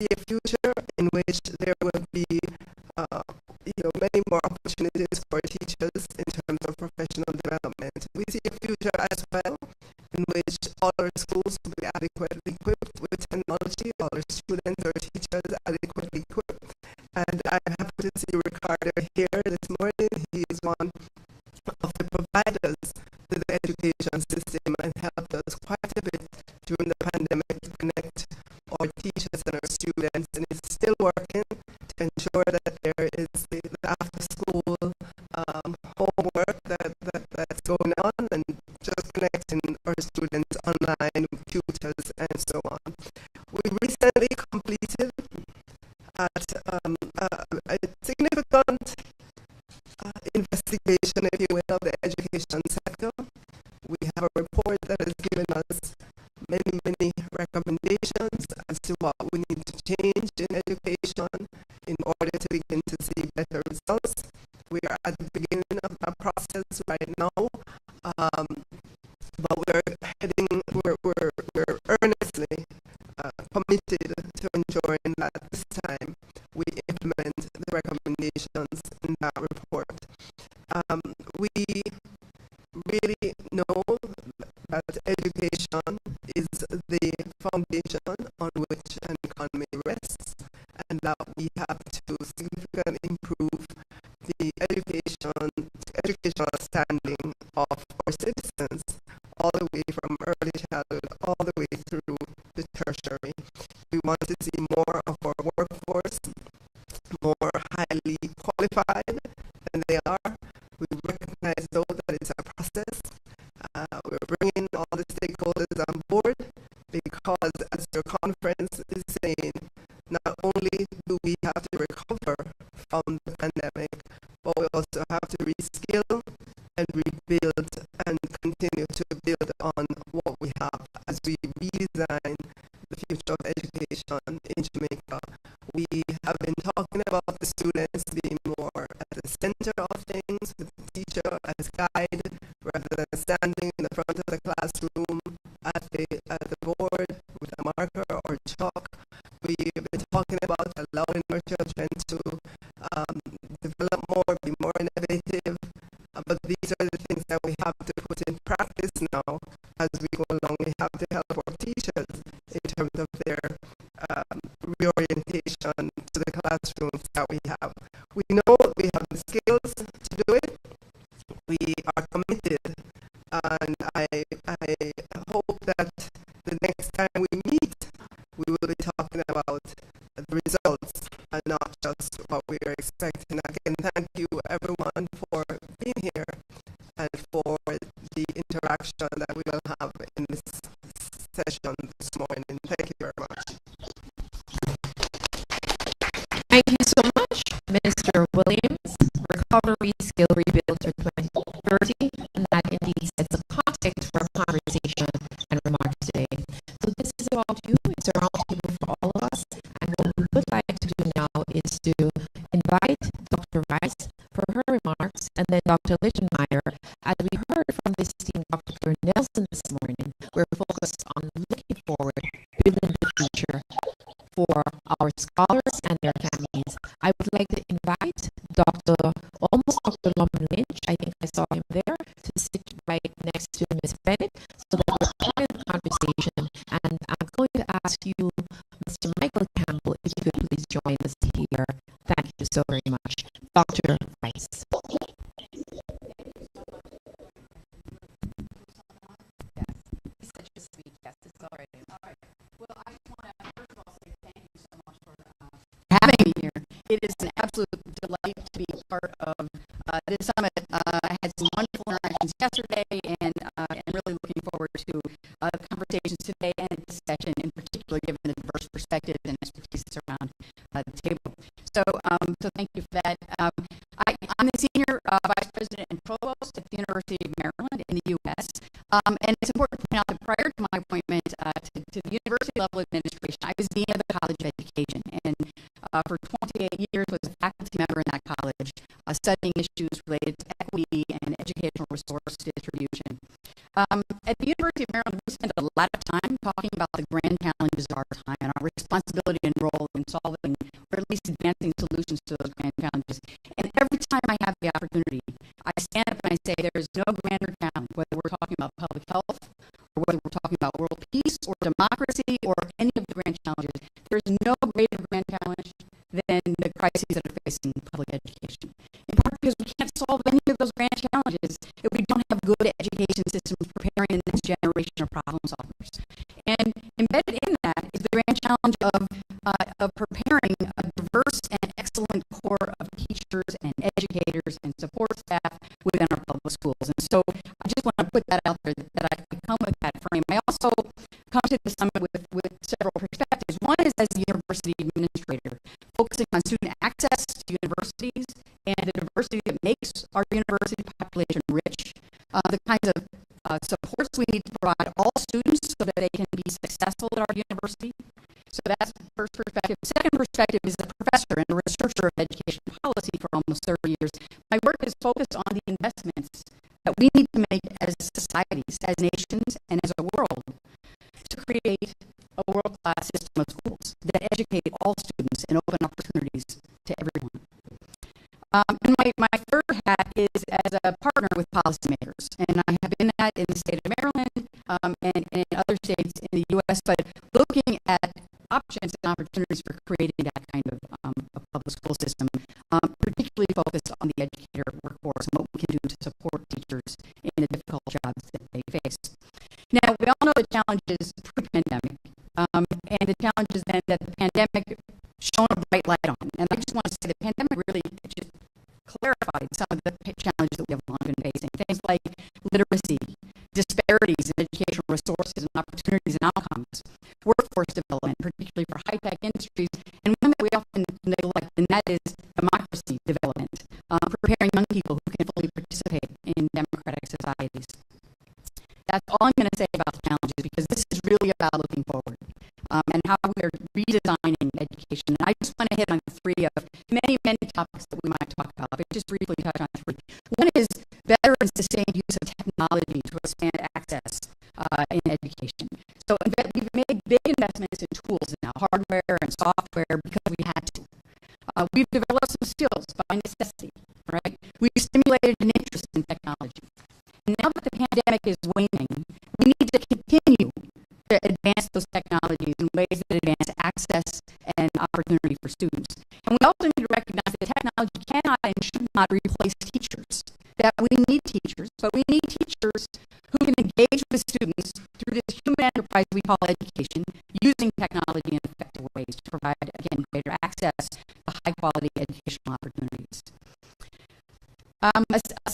see a future in which there will be many more opportunities for teachers in terms of professional development. We see a future as well in which all our schools will be adequately equipped with technology, all our students or teachers adequately equipped. And I'm happy to see Ricardo here this morning. He is one of the providers to the education system and helped us quite a bit during the pandemic to connect our teachers and our students, and is still working to ensure that there is the after-school homework that's going on, and just connecting our students online with tutors and so on. We recently completed a significant investigation, if you will, of the education sector. We have a report that has given us many recommendations as to what we need to change in education in order to begin to see better results. We are at the beginning of that process right now, but we're earnestly committed to ensuring that this time we implement the recommendations in that report. We really know that education is the foundation on which an economy rests, and that we have to significantly improve the educational standing of our citizens, all the way from early childhood all the way through the tertiary. We want to see more of our workforce more highly qualified than they are. We recognize, though, that it's a process. We're bringing all the stakeholders on board because, as your conference is saying, not only do we have to recover from the pandemic, but we also have to reskill and rebuild and continue to build on what we have as we redesign the future of education in Jamaica. We have been talking about the students being more at the center of things, with the teacher as guide, rather than standing in the front of the classroom at the board with a marker or chalk. We've been talking about allowing our children to develop more, be more innovative, but these are the things that we have to put in practice now as we go along. We have to help our teachers in terms of their reorientation to the classrooms that we have. We know we have the skills to do it. We are committed, and I hope that the next time we meet, we will be talking about the results and not just what we are expecting. Again, thank you everyone for being here and for the interaction that we will have in this session this morning. Thank you very much. Thank you so much, Minister Williams. Recovery Skill Rebuild to 2030, and that indeed sets the context for our conversation and remarks today. So this is about you, it's a roundtable for all of us, and what we would like to do now is to invite Dr. Rice for her remarks, and then Dr. Lichtenmeyer. As we heard from this team, Dr. Nelson this morning, we're focused on looking forward, building the future for our scholars and their families. I would like to invite Dr. Lomond Lynch, I think I saw him there, to sit right next to Ms. Bennett so that we're part of the conversation. And I'm going to ask you, Mr. Michael Campbell, if you could please join us here. Thank you so very much. Dr. Rice. Having me here. It is an absolute delight to be part of this summit. I had some wonderful interactions yesterday, and really looking forward to the conversations today and this session in particular, given the diverse perspectives and expertise around the table. So thank you for that. I'm the Senior Vice President and Provost at the University of Maryland in the U.S. And it's important to point out that prior to my appointment to the university level administration, I was Dean of the College of Education, and for 28 years was a faculty member in that college, studying issues related to equity and educational resource distribution. At the University of Maryland, we spend a lot of time talking about the grand challenges of our time and our responsibility and role least advancing solutions to those grand challenges. And every time I have the opportunity, I stand up and I say there is no grander challenge, whether we're talking about public health, or whether we're talking about world peace, or democracy, or any of the grand challenges. There is no greater grand challenge than the crises that are facing public education. In part because we can't solve any of those grand challenges if we don't have good education systems preparing the next generation of problem solvers. And embedded in that is the grand challenge of preparing a diverse and excellent core of teachers and educators and support staff within our public schools. And so I just want to put that out there that I come with that frame. I also come to the summit with several perspectives. One is as the university administrator, focusing on student access to universities and the diversity that makes our university population rich, the kinds of supports we need to provide all students so that they can be successful at our university. So that's the first perspective. Second perspective is a professor and a researcher of education policy for almost 30 years. My work is focused on the investments that we need to make as societies, as nations, and as a world to create a world-class system of schools that educate all students and open opportunities to everyone. And my third hat is as a partner with policymakers, and I have been that in the state of Maryland and in other states in the U.S., but looking at options and opportunities for creating that kind of a public school system, particularly focused on the educator workforce and what we can do to support teachers in the difficult jobs that they face. Now, we all know the challenges pre-pandemic, and the challenges then that the pandemic shone a bright light on. And I just want to say the pandemic really just clarified some of the challenges that we have long been facing. Things like literacy, disparities in educational resources and opportunities and outcomes, workforce development, particularly for high-tech industries, and one that we often neglect, and that is democracy development, preparing young people who can fully participate in democratic societies. That's all I'm going to say about the challenges, because this is really about looking forward and how we are redesigning education. And I just want to hit on three of many, many topics that we might talk about, but just briefly touch on three. One is better and sustained use of technology to expand access in education. So we've made big investments in tools now, hardware and software, because we had to. We've developed some skills by necessity, right? We've stimulated an interest in technology. And now that the pandemic is waning, we need to continue to advance those technologies in ways that advance access and opportunity for students. And we also need to recognize that technology cannot and should not replace teachers. That we need teachers, but we need teachers who can engage with students through this human enterprise we call education, using technology in effective ways to provide, again, greater access to high-quality educational opportunities. A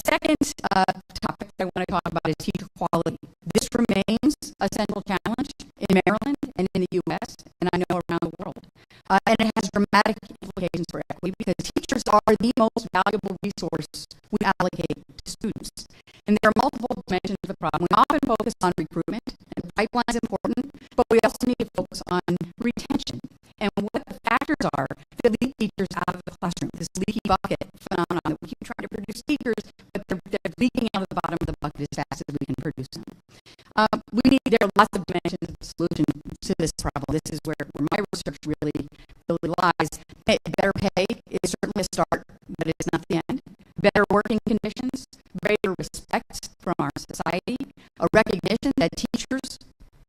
second topic that I want to talk about is teacher quality. This remains a central challenge in Maryland and in the U.S., and I know around the world. And it has dramatic implications for equity, because teachers are the most valuable resource we allocate to students. And there are multiple dimensions of the problem. We often focus on recruitment, and pipeline is important, but we also need to focus on retention and what the factors are that lead teachers out of the classroom, this leaky bucket phenomenon that we keep trying to produce teachers, but they're leaking out of the bottom of the bucket as fast as we can produce them. There are lots of dimensions of the solution to this problem. This is where my research really lies. Better pay is certainly a start, but it's not the end. Better working conditions, greater respect from our society, a recognition that teachers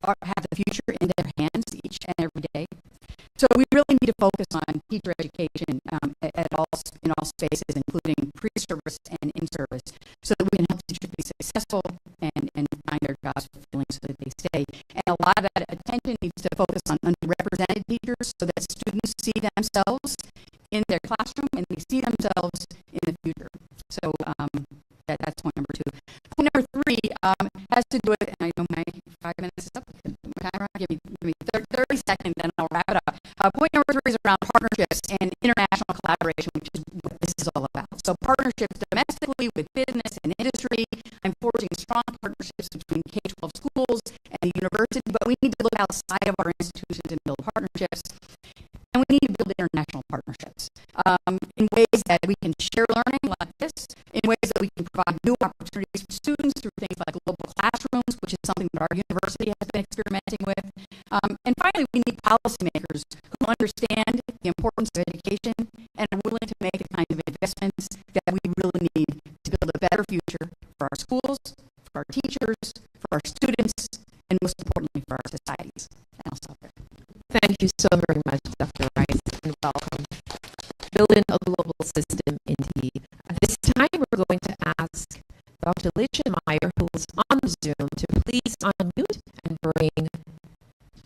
have the future in their hands each and every day. So we really need to focus on teacher education in all spaces, including pre-service and in-service, so that we can help teachers be successful and find their jobs fulfilling so that they stay. And a lot of that attention needs to focus on underrepresented teachers so that students see themselves in their classroom and they see themselves in the future. So that's point number two. Point number three has to do with, and I know my 5 minutes is up. Give me 30 seconds, and I'll wrap it up. Point number three is around partnerships and international collaboration, which is what this is all about. So partnerships domestically with business and industry, and forging strong partnerships between K-12 schools and the university, but we need to look outside of our institutions and build partnerships. And we need to build international partnerships in ways that we can share learning like this, in ways that we can provide new opportunities for students through things like global classrooms, which is something that our university has been experimenting with. And finally, we need policymakers who understand the importance importance of education and are willing to make the kinds of investments that we really need to build a better future for our schools, for our teachers, for our students, and most importantly for our societies. And I'll stop there. Thank you so very much, Dr. Rice, and welcome. Building a global system, indeed. At this time, we're going to ask Dr. Lichtenmeyer, who's on Zoom, to please unmute and bring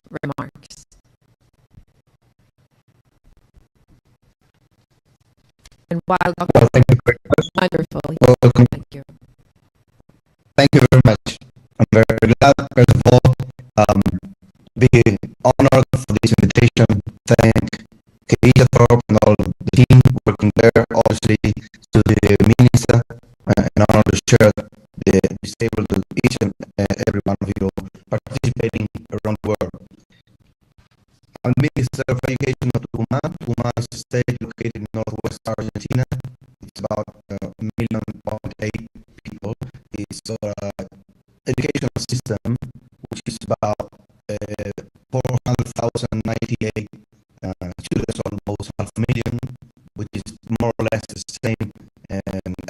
remarks. And while Dr. Well, thank you very much. Wonderful. Welcome. Thank you. Thank you very much. I'm very glad, first of all, be honored for this invitation. Thank Keisha Thorpe and all the team working there, obviously to the minister, and honor to share the disabled to each and every one of you participating around the world. I'm Minister of Education of Tucumán. Tucumán is a state located in northwest Argentina. It's about 1.8 million people. It's educational system, which is about 400,098 students, almost 500,000, which is more or less the same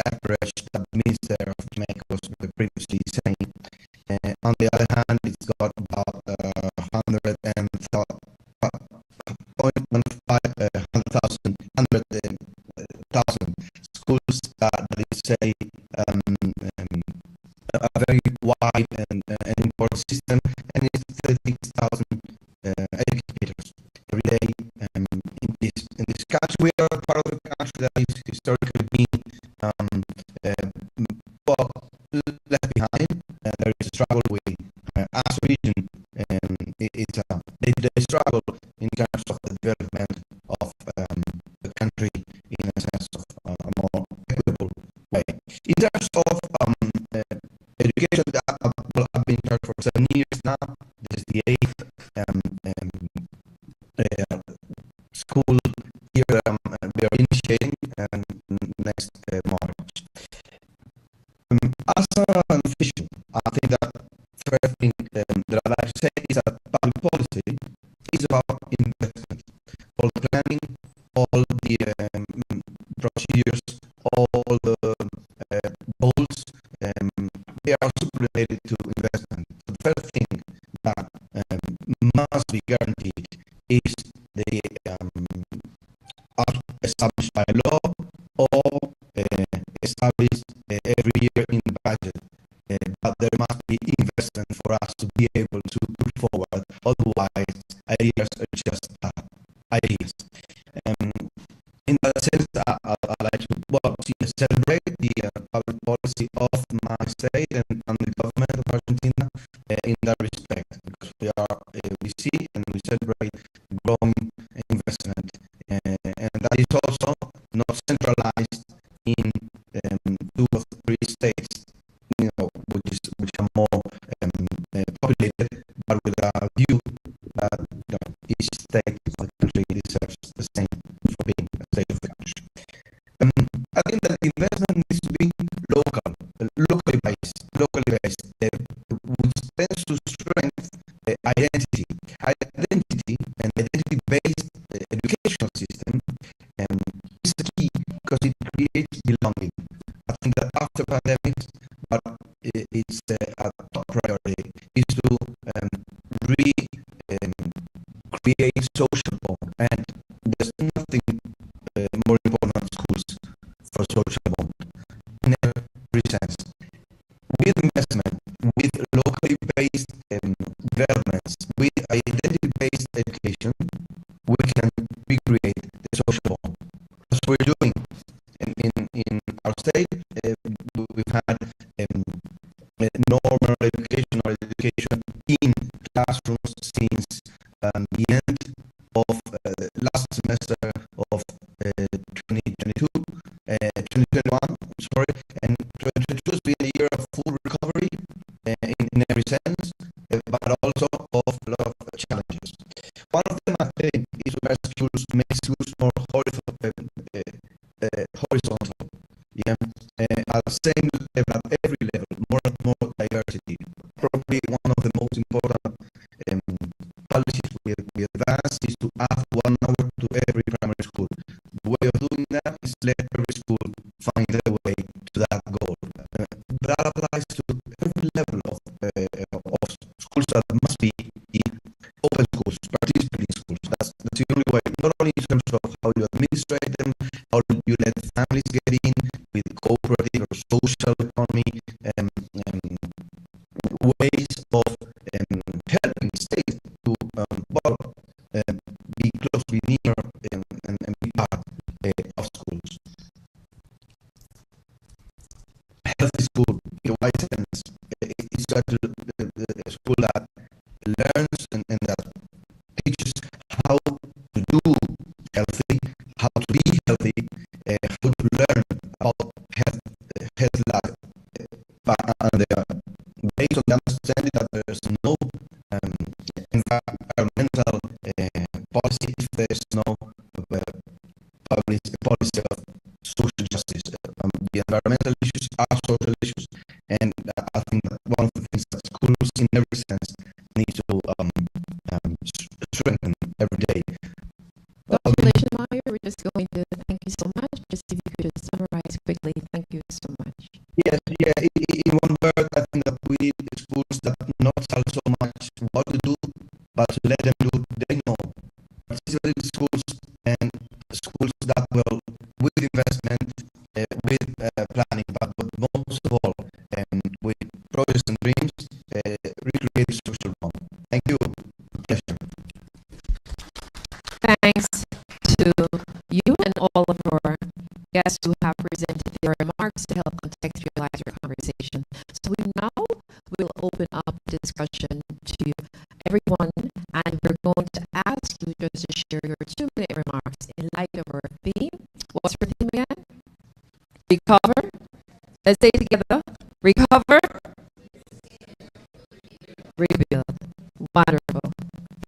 average that the Minister of Jamaica was previously saying. On the other hand, it's got about 100,000 schools that is a very wide and important system, and it's 36,000 educators every day. In this country, we are part of the country that is historically been left behind. There is a struggle with as a region, and it's a day-to-day struggle in terms of the development of the country in a sense of a more equitable way. In terms of education, I've been in charge for 7 years now. This is the 8th school year that we are initiating next March. As an official, I think that first thing that I'd like to say is that public policy is about investment. All the planning, all the procedures, all the goals, they are super related to investment. The first thing that must be guaranteed is they are established by law or established every year in the budget. But there must be investment for us to be able to put forward. Otherwise, ideas are just ideas. In that sense, I like to celebrate the public policy of my state and the government of Argentina in that respect, because we see and we celebrate growing investment, and that is also not centralized in 2 or 3 states, which are more populated, but with a view that each state of the country deserves the same for being a state of the country. I think that investment needs to be locally based, which tends to strengthen identity and identity-based educational system is the key, because it creates belonging. I think that after pandemics, what it's a top priority is to create social bond, and there's nothing more important than schools for social bond in every sense. With investment, with locally based developments, with identity-based education, we can recreate the social bond. That's what we're doing in our state. We've had normal education in classrooms since the end of last semester of 2021, and 2022 has been a year of full recovery in every sense, but also of a lot of challenges. One of them, I think, is to make schools more horizontal. At the same level, at every level, more and more diversity. Probably one of the most important policies we advance is to add 1 hour to every primary every school find their way to that goal. That applies to every level of schools that must be open schools, participating schools. That's the only way, not only in terms of how you administrate them, how you let families get in with cooperative or social economy, ways of helping states to be close, be near, and be part of schools. Healthy school, in a wide sense, is a school that learns and that teaches how to do healthy, how to be healthy, how to learn about health life, and based on the understanding that there's no environmental policy if there's no policy of social justice. The environmental issues are social issues, and I think that one of the things that schools, in every sense, need to strengthen every day. Congratulations, Mario. We're just going to thank you so much. Just if you could just summarize quickly. Thank you so much. Yes, in one word, I think that we need schools that not tell so much what to do, but to let them do, they know. Particularly schools and schools that will, with investment, with planning, but most of all, with projects and dreams, recreate social bond. Thank you. Pleasure. Thanks to you and all of our guests who have presented their remarks to help contextualize your conversation. So we now will open up discussion to everyone, and we're going to ask you just to share your 2-minute remarks in light of our theme. What's our theme again? Recover. Let's say it together. Recover. Rebuild. Wonderful.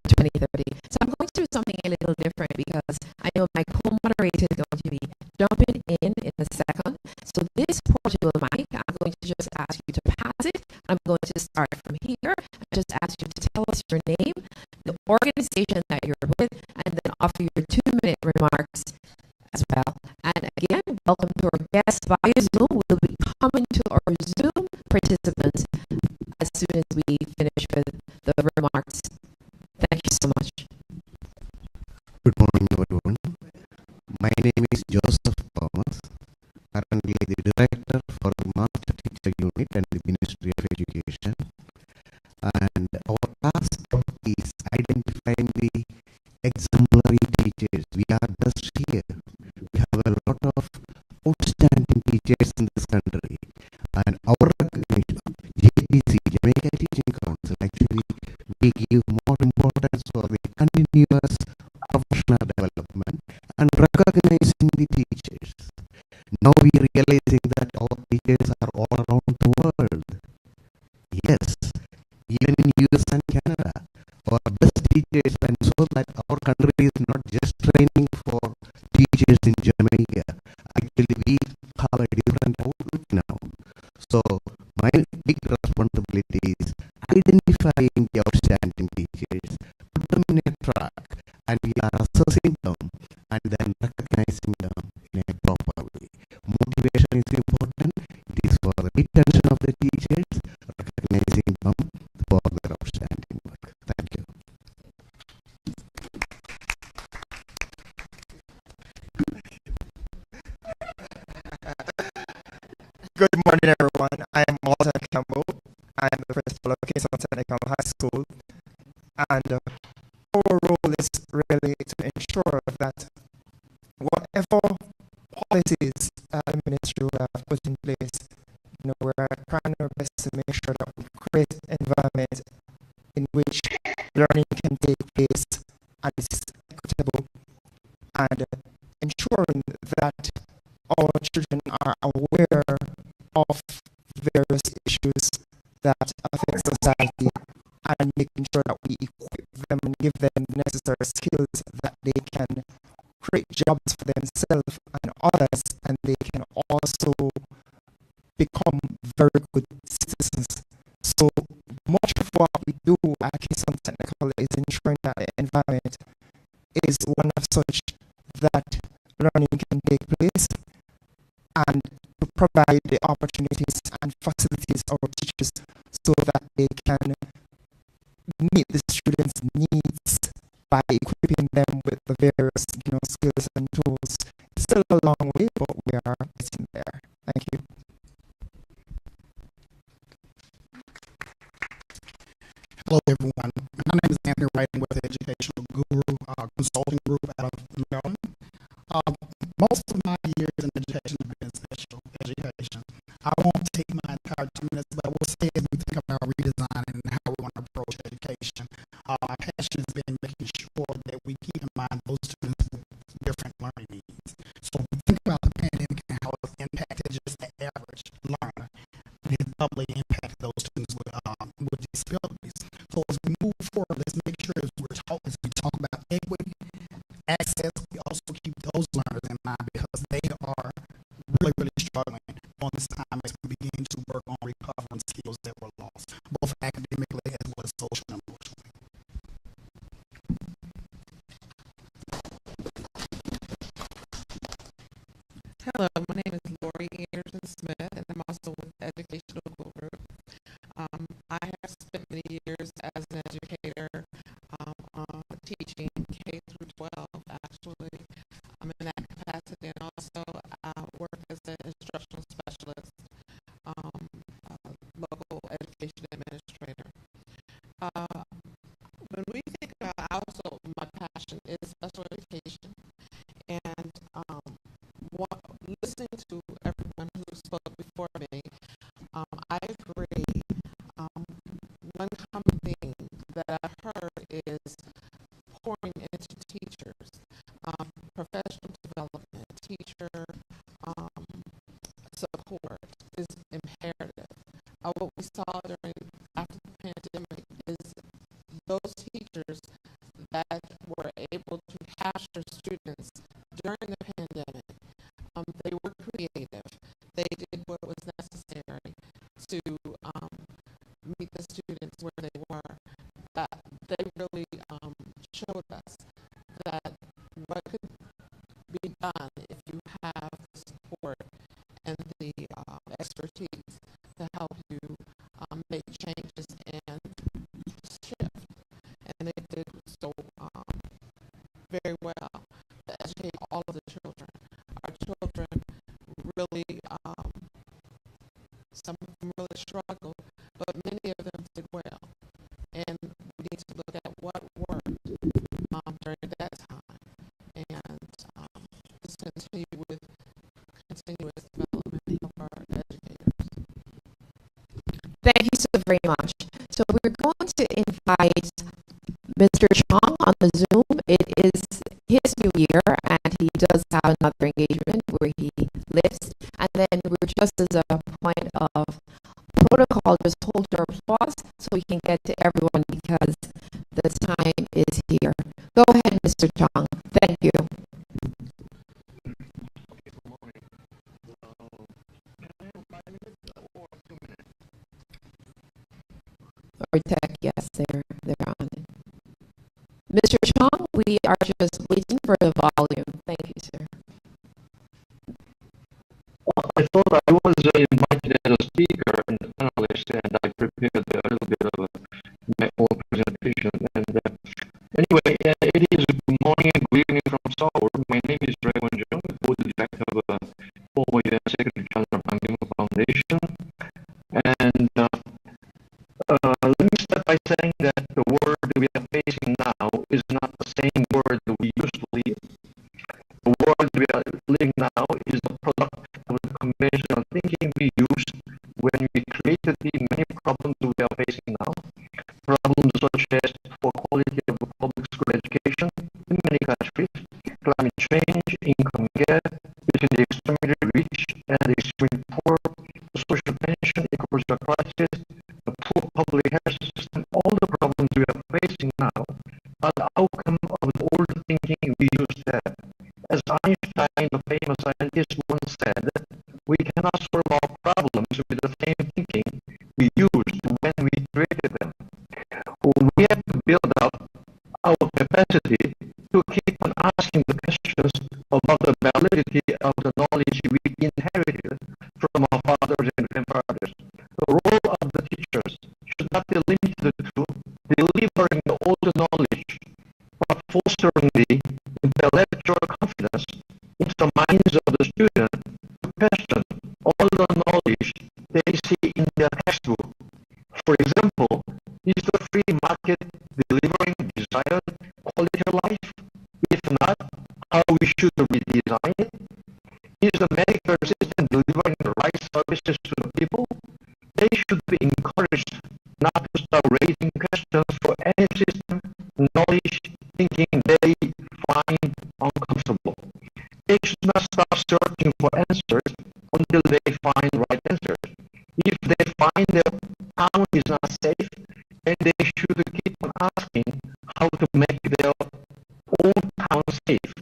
2030. So I'm going to do something a little different because I know my co-moderator is going to be jumping in a second. So this portable mic, I'm going to just ask you to pass it. I'm going to start from here. I just ask you to tell us your name, the organization that you're with, and then offer your 2-minute remarks as well. And again, welcome to our guests via Zoom. We'll be coming to our Zoom participants as soon as we finish with the remarks. Thank you so much. Good morning, everyone. My name is Joseph Thomas, currently the Director for the Master Teacher Unit and the Ministry of Education. And our task is identifying the exemplary teachers. We are just here. We have a lot of outstanding teachers in this country. And our recognition, JTC, Jamaica Teaching Council, actually we give more importance for the continuous professional development and recognizing the teachers. Now we are realizing that our teachers are all around the world. Yes, even in US and Canada, our best teachers, and so that our country is not just training for teachers in Jamaica. Actually, we have a different outlook now. So my big responsibility is identifying the outstanding teachers, put them in a track, and we are assessing them and then recognizing them in a proper way. Motivation is important. It is for the retention of the teachers, recognizing them for their outstanding work. Thank you. Good morning, everyone. I am Walter Campbell. I am the principal of Kingston Technical High School, and our role is really to ensure that whatever policies the ministry will have put in place, we're trying our best to make sure that we create an environment in which learning can take place and is equitable, and ensuring that our children are aware of various issues that affect society, and making sure that we equip them and give them the necessary skills that they can create jobs for themselves and others, and they can also become very good citizens. So much of what we do at Kingston Technical is ensuring that the environment is one of such that learning can take place, and to provide the opportunities and facilities for teachers so that they can meet the students' needs by equipping them with the various, skills and tools. It's still a long way, but we are getting there. Thank you. Hello, everyone. My name is Anthony Wright. I'm with the Educational Guru Consulting Group out of Maryland. Most of my years in education have been in special education. I won't take my entire 2 minutes, but I will say as we think about redesign and how we want to approach education, our passion has been making sure that we keep in mind those students with different learning needs. So when we think about the pandemic and how it's impacted just the average learner, it has doubly impacted those students with disabilities. So as we move forward, let's make sure as we talk about equity, access, we also keep those learners in mind because they are really, really struggling on this time as we begin to work on recovering skills that were lost, both academically as well as social and emotionally. Hello, my name is Lori Anderson Smith, and I'm also with the Educational Guru. I have spent many years as an educator, teaching K through 12. Actually, I'm in that capacity, and also work as an instructional specialist, local education administrator. When we think about, also my passion is special education, and listening to everyone who spoke before me, I agree. One common thing that I heard is pouring into teachers, professional development, teacher support is imperative. What we saw after the pandemic is those teachers that were able to capture students during the pandemic. They were creative. They did what was necessary to meet the students where they were. That they really showed us that what could be done if you have the support and the expertise to help you make changes and shift. And they did so very well to educate all of the children. Our children really, some of them really struggled, but many of them did well. And we need to look at what worked during that time and just continue with continuous development of our educators. Thank you so very much. So we're going to invite Mr. Chong on the Zoom. It is his new year, and he does have another engagement where he lives. And then we're just as a point of protocol, just hold your applause so we can get to everyone because the time is here. Go ahead, Mr. Chong. Thank you. Or tech, yes, they're on it. Mr. Chong, we are just waiting for the volume. Thank you, sir. I thought I was invited as a speaker and analyst, and I prepared a little bit of my own presentation. And anyway, it is good morning and good evening from Seoul. My name is Raymond Jung, board director of former UN Secretary General Ban Ki-moon Foundation. And let me start by saying that the world we are facing now is not the same world we used to live. The world we are living now is the product of the conventional thinking we used when we created the many problems we are facing now. Problems such as poor quality of public school education in many countries, climate change, income gap between the extremely rich and the extremely poor, the social tension, ecological crisis, the poor public health system. All the problems we are facing now are the outcome of the old thinking we used to have. As Einstein, the famous scientist, once said, we cannot solve our problems with the same thinking we used when we created them. We have to build up our capacity to keep on asking the questions about the validity of the knowledge we inherited from our fathers and grandfathers. The role of the teachers should not be limited to delivering the old knowledge, but fostering the intellectual confidence into the minds of the student to question all the knowledge they see in their textbook. For example, is the free market delivering desired quality of life? If not, how we should redesign it? Is the medical system delivering the right services to the people? They should be encouraged not to start raising questions for any system, knowledge, thinking they find uncomfortable. They should not start searching for answers until they find right answers. If they find their town is not safe, then they should keep on asking how to make their own town safe.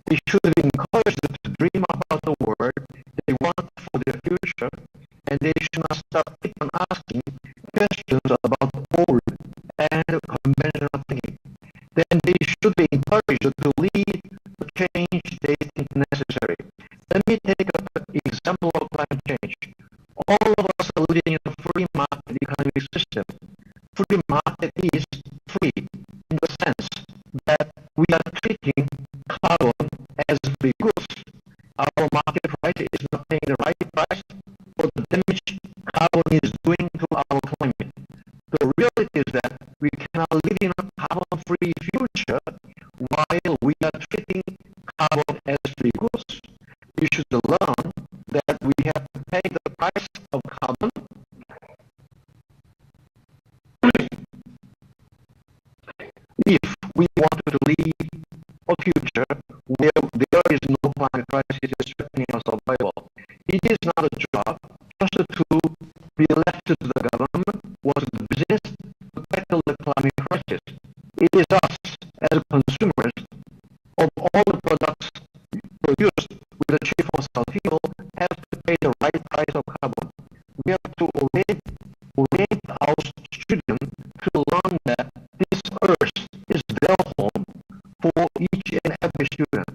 They should be encouraged to dream about the world they want for their future, and they should not start keep on asking questions about old and conventional thinking. Then they should be encouraged to lead the change they think necessary. Let me take an example of climate change. All of us are living in a free market economic system. Free market is free in the sense that we are treating carbon as free goods. Our market price is not paying the right price for the damage carbon is doing to our climate. The reality is that we cannot live in a carbon-free future while we are treating carbon as free goods. We should learn that we have to pay the price of carbon if we want to live a future where there is no climate crisis threatening our survival. It is not a job just to be left to the government or to the business to tackle the climate crisis. It is us as consumers of all the products produced with the cheap fossil fuel have to pay the right price of carbon. We have to orient our students to learn that this earth is their home for each and every student.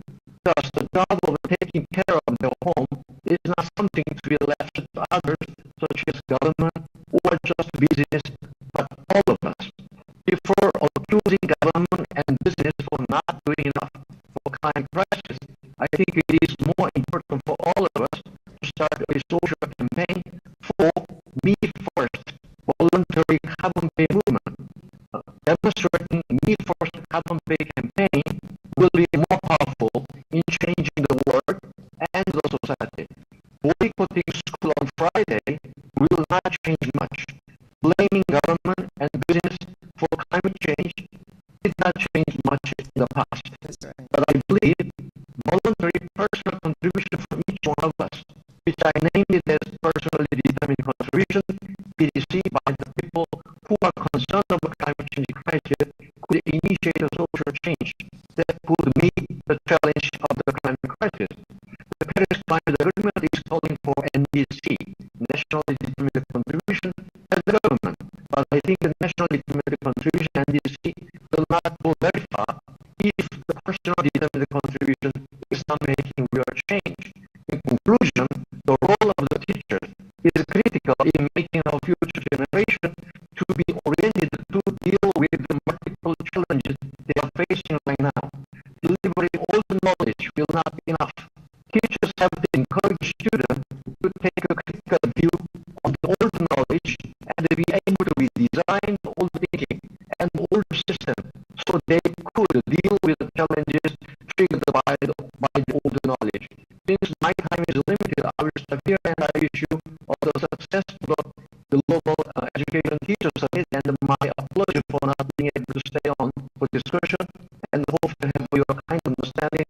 Thus, the job of taking care of their home is not something to be left to others, such as government or just business, but all of us. Before accusing government and business for not doing enough for climate crisis, I think it is more important for all of us to start a social campaign for Me First voluntary carbon pay movement. Demonstrating Me First carbon pay campaign will be more powerful in changing the world and the society. Boycotting school on Friday will not change much. Blaming government and business for climate change did not change much in the past. But I believe voluntary personal contribution from each one of us, which I named it as personally determined contribution, PDC, by the people who are concerned about climate change crisis, could initiate a social change that could meet the challenge of the climate crisis. The Paris Climate Agreement is calling for NDC, Nationally Determined Contribution, as the government. But I think the Nationally Determined Contribution, NDC, will not go very far if the personal determined contribution is not making real change. In conclusion, the role of the teacher is critical in making our future generation to be oriented to deal with the multiple challenges they are facing right now. Delivering all the knowledge will not be enough. Teachers have to encourage students to take a critical view of the old knowledge and be able to redesign the old thinking and the old system so they could deal with the challenges triggered by the old knowledge. Since my time is limited, I will stop here and I wish you all the success for the Global Education Teacher Summit and my apology for not being able to stay on for discussion, and hope to have your kind understanding.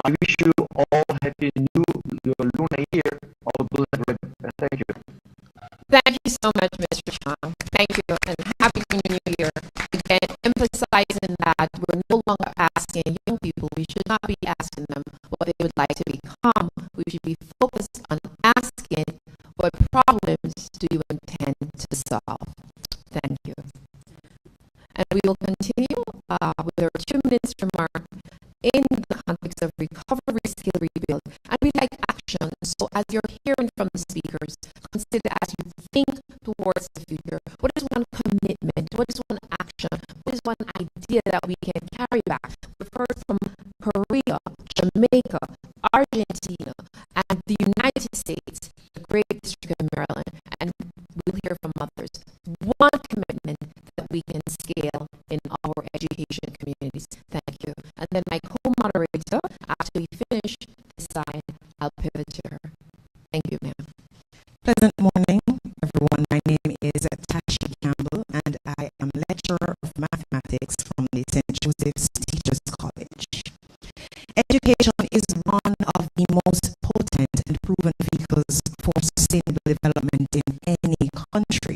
I wish you all happy new lunar year of Black Ribbon. Thank you. Thank you so much, Mr. Chang. Thank you, and Happy New Year. Again, emphasizing that we're no longer asking young people, we should not be asking them what they would like to become. We should be focused on asking what problems do you intend to solve. Thank you. And we will continue with our 2 minutes remark in the context of recovery, skill rebuild, and we like action. So as you're hearing from the speakers, consider as you think towards the future, what is one commitment, what is one action, what is one idea that we can carry back? We've heard from Korea, Jamaica, Argentina, and the United States, the Great District of Maryland, and we'll hear from others. One commitment that we can scale in our education communities. Thank you. And then my co-moderator, after we finish this side, I'll pivot to her. Thank you, ma'am. Pleasant morning, everyone. My name is Tashi Campbell, and I am lecturer of mathematics from the St. Joseph's Teachers College. Education is one of the most potent and proven vehicles for sustainable development in any country.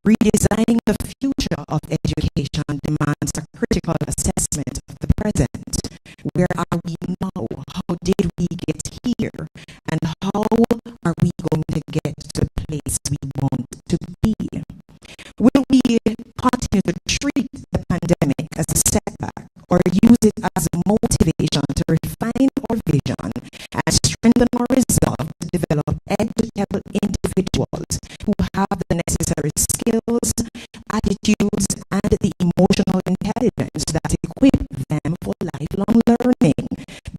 Redesigning the future of education demands a critical assessment of the present. Where are we now? How did we get here? And how are we going to get to the place we want to be? Will we continue to treat the pandemic as a setback or use it as motivation to refine our vision and strengthen our resolve to develop educable individuals who have the necessary skills, attitudes, and the emotional intelligence that equip them for lifelong learning?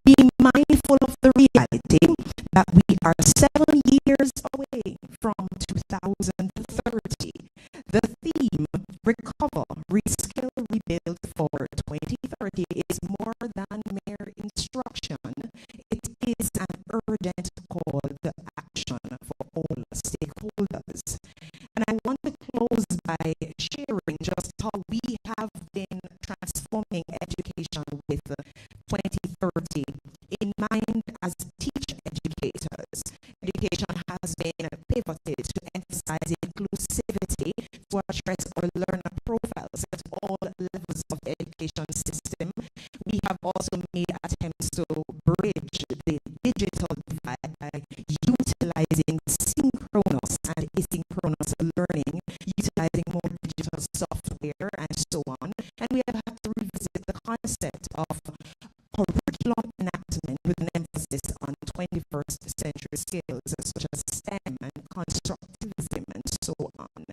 Be mindful of the reality that we are 7 years away from 2030. The theme, Recover, Reskill, Rebuild for 2030 is more than mere instruction. It is an urgent call to action for all stakeholders. And I want to close by sharing just how we have been transforming education with 2030 in mind as teacher educators. Education has been pivoted to emphasize inclusivity to address our learner profiles at all levels of the education system. We have also made attempts to bridge the digital divide by utilizing synchronous and asynchronous learning, utilizing more digital software and so on. And we have had to revisit the concept of curriculum enactment with an emphasis on 21st century skills such as STEM and constructivism and so on.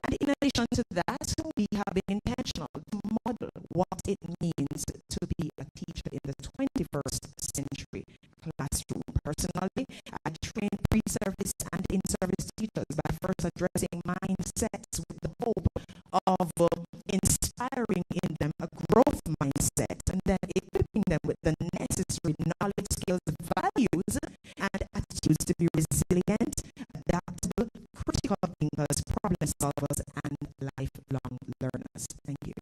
And in addition to that, we have been intentional to model what it means to be a teacher in the 21st century classroom. Personally, I train pre-service and in-service teachers by first addressing mindsets with the hope of inspiring in them a growth mindset and then equipping them with the necessary knowledge, skills, values, and attitudes to be resilient, adaptable, critical thinkers, problem solvers, and lifelong learners. Thank you.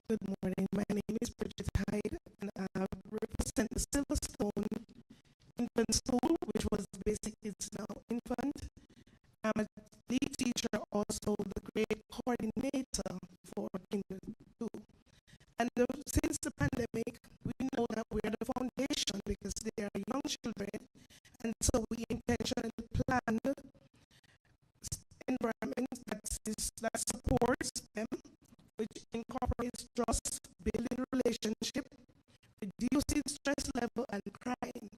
Good morning. My name is Bridget Hyde, and I represent the Silverstone Infant School, which was basic, it's now infant. I'm a lead teacher, also the grade coordinator for Kinder 2. And since the pandemic, we know that we are the foundation because they are young children, and so we intentionally planned environment that supports them, which incorporates trust, building relationship, reducing stress level and crying.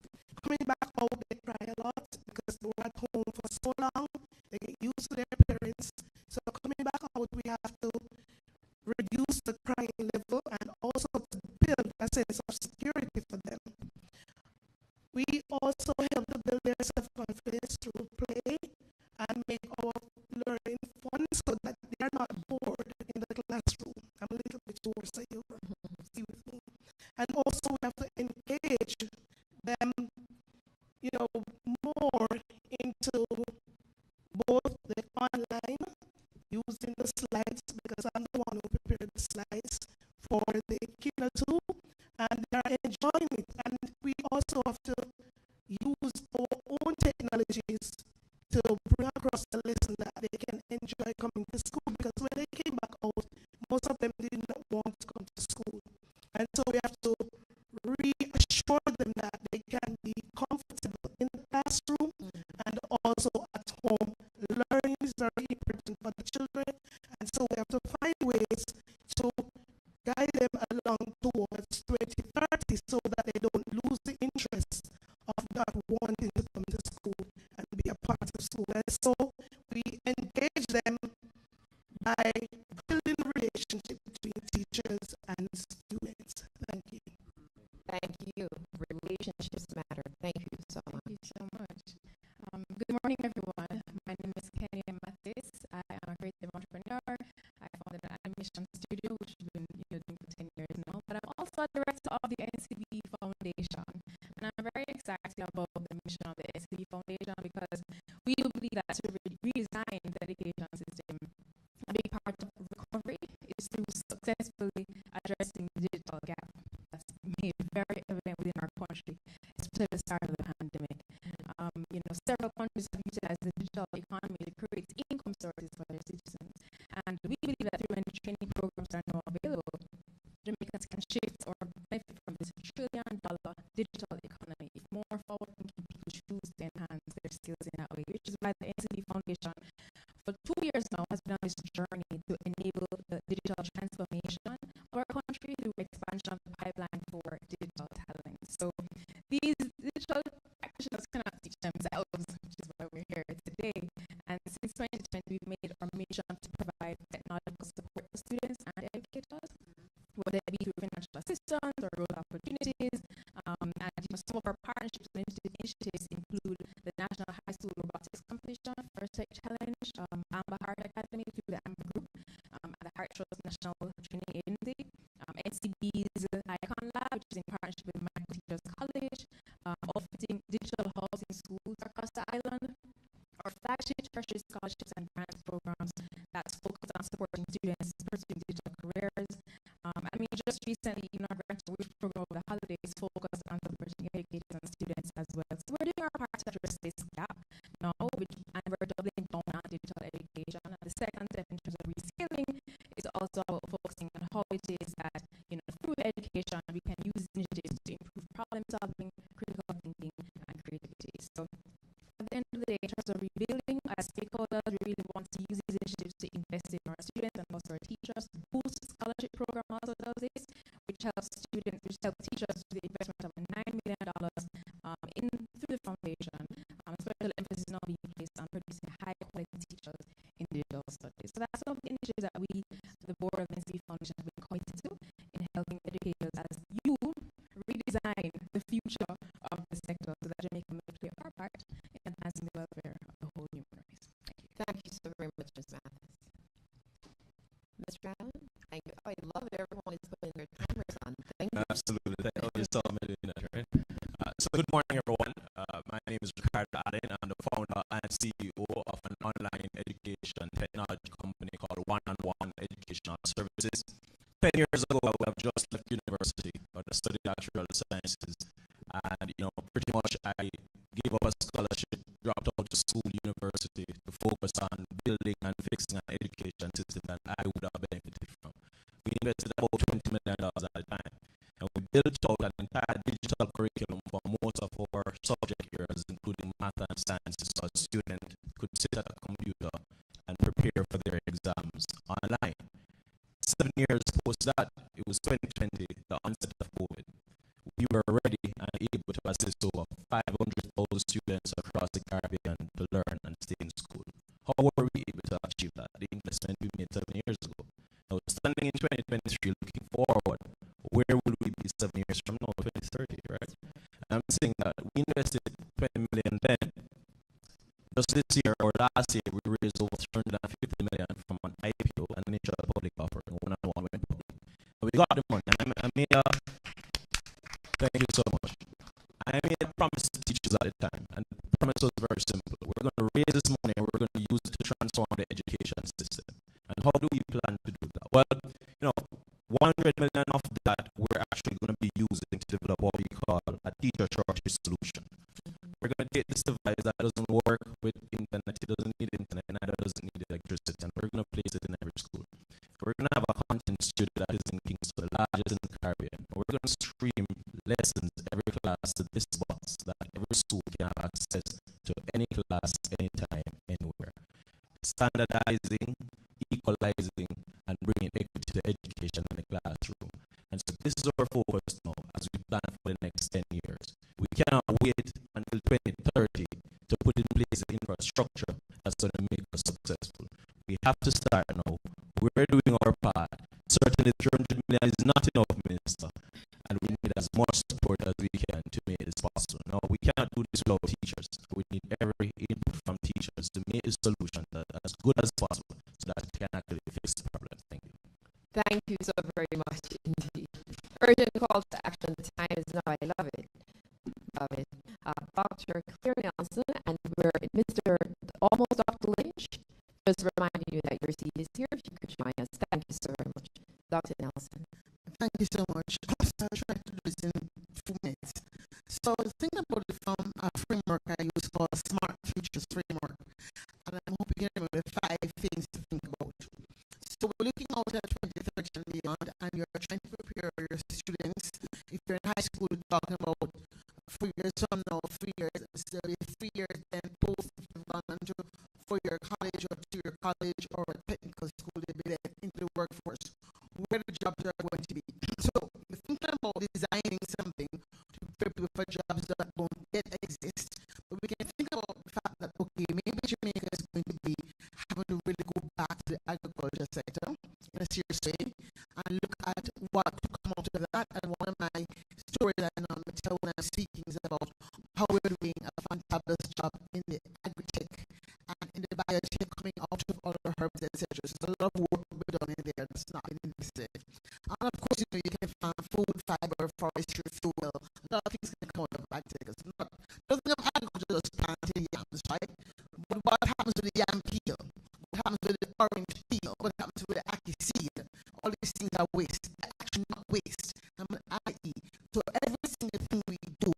Coming back home, they cry a lot because they were at home for so long, they get used to their parents. So coming back out, we have to reduce the crying level and also to build a sense of security for them. We also help to build their self-confidence through play and make our learning fun so that they are not bored in the classroom. I'm a little bit hoarse, so you see with me. And also we have to engage them, more into both the online, using the slides, because I'm the one who prepared the slides for the Kinder 2, and they are enjoying it. And we also have to use our own technologies to bring across the lesson that they can enjoy coming to school, because when they came back out, most of them did not want to come to school. And so we have to reassure them that they can be comfortable in the classroom and also at home. Learning is very important for the children, and so we have to find ways to 2030 so that they don't lose the interest of not wanting to come to school and be a part of school. And so we engage them by building a relationship between teachers and students. Thank you. Thank you. Relationships matter. Thank you so much. Thank you so much. Good morning, everyone. My name is Kenny Mathis. I am a creative entrepreneur. I founded an animation studio, which has been doing for 10 years now. But I'm also a director of the NCB Foundation. And I'm very excited about the mission of the NCB Foundation because we do believe that to redesign the education system, a big part of recovery is through successfully addressing the digital gap that's made very evident within our country, especially at the start of the pandemic. Several countries have utilized the digital economy to create income sources for their citizens. And we believe that through many training programs that are now available, Jamaicans can shift or benefit from this $1 trillion digital economy if more forward-thinking people choose to enhance their skills in that way, which is why the NCB Foundation for 2 years now has been on this journey to enable the digital transformation of our country through expansion of the pipeline for digital talent. So these digital practitioners cannot teach themselves, which is why we're here today. And since 2020, we've made our mission to provide technological support for students and educators, whether it be through financial assistance or growth opportunities. And some of our partnerships and initiatives include the National High School Robotics Competition, First Tech Challenge, Amber Heart Academy through the Amber Group, and the Heart Trust National Training Agency, NCB's Icon Lab, which is in partnership with Michael Teachers College, offering digital halls in schools across the island, our flagship tertiary scholarships and grants programs that's focused on supporting students pursuing digital careers. Just recently, our grant award program over the holidays focused on supporting educators and students as well. So we're doing our part to address this gap now, and we're doubling down on digital education. And the second step in terms of reskilling is also about focusing on how it is that, through education, we can use initiatives to improve problem solving, critical thinking, and creativity. So at the end of the day, in terms of rebuilding, as stakeholders, we really want to use these initiatives to invest in our students and also our teachers. Boost Scholarship Program also does this, which helps teachers with the investment of $9 million through the foundation. Special emphasis is now being placed on producing high-quality teachers in digital studies. So that's some of the initiatives that we, the board of the NCB Foundation, have been committed to in helping educators as you redesign the future of the sector so that Jamaica may play our part in advancing the welfare of the whole human race. Thank you so very much, Ms. Mathis. Mr. Allen, thank you. I love it. Everyone is putting their timers on. Thank you. Absolutely. Thank you. You saw me doing that, right? So good morning, everyone. My name is Ricardo Allen. I'm the founder and CEO of an online education technology company called One-on-One Educational Services. 10 years ago, I would have just left university, but I studied natural sciences. And, pretty much I gave up a scholarship, dropped out to school, university, to focus on building and fixing an education system that I would have benefited from. We invested about $20 million at the time. And we built out an entire digital curriculum for most of our subject areas, including math and sciences, so a student could sit at a computer and prepare for their exams online. 7 years post that, it was 2020, the onset of COVID. We were ready and able to assist over 500,000 students across the Caribbean to learn and stay in school. How were we able to achieve that? The investment we made 7 years ago. Now, standing in 2023, looking forward, where will we be 7 years from now, 2030, right? And I'm saying that we invested $20 million then. Just this year or last year, we raised over $350 million from an IPO and initial public offering. One-on-One went public. And we got the money. Thank you so much. I made a promise to teachers at the time, and the promise was very simple. We're going to raise this money and we're going to use it to transform the education system. And how do we plan to do that? Well, $100 million of that we're actually going to be using to develop what we call a teacher shortage solution. We're going to take this device that doesn't work with internet, it doesn't need internet, neither does it need electricity, and we're going to place it in every school. We're going to have a content studio that is in Kingston, the largest in the Caribbean. We're going to stream lessons every class to this box that every school can have access to any class, anytime, anywhere. Standardizing, equalizing, and bringing equity to education in the classroom. And so this is our focus now as we plan for the next 10 years. We cannot wait until 2030 to put in place the infrastructure that's going to make us successful. We have to start now. We're doing our part. Certainly, 300 million is not enough, Minister, and we need as much support as we can to make this possible. Now, we cannot do this without teachers. We need every input from teachers to make a solution that as good as possible so that it can actually fix the problem. Thank you. Thank you so very much indeed. Urgent call to action. The time is now. I love it. Love it. Dr. Claire Nelson and we're Mr. almost Dr. Lynch. Just reminding you that your seat is here. If you could join us. Thank you so very much. Dr. Nelson. Thank you so much. I'll try to do this in 2 minutes. So think about the framework I use called Smart Futures Framework. And I'm hoping you remember 5 things to think about. So we're looking out at 2030 and beyond, and you're trying to prepare your students. If you're in high school, you're talking about 4 years from now, 3 years, so 3 years, then post if you've gone into 4-year college or 2-year college or a technical school, they'll be there into the workforce, where the jobs are going to be. So we're thinking about designing something to prepare people for jobs that don't yet exist, but we can think about the fact that, okay, maybe Jamaica is going to be having to really go back to the agriculture sector in a serious way and look at what to come out of that. And one of my stories I normally tell when I'm speaking is about how we're doing a fantabulous job in the agri-tech and in the biotech coming out of all the herbs, etc. So there's a lot of work we've done in there that's not been invested. And of course, you can find food, fiber, forestry, fuel. A lot of things can come out of biotech. It's not doesn't have agriculture just planting yams, right? But what happens with the yam peel? What happens with the orange peel? What happens with the ackee seed? All these things are waste. They're actually not waste. I.e. So every single thing we do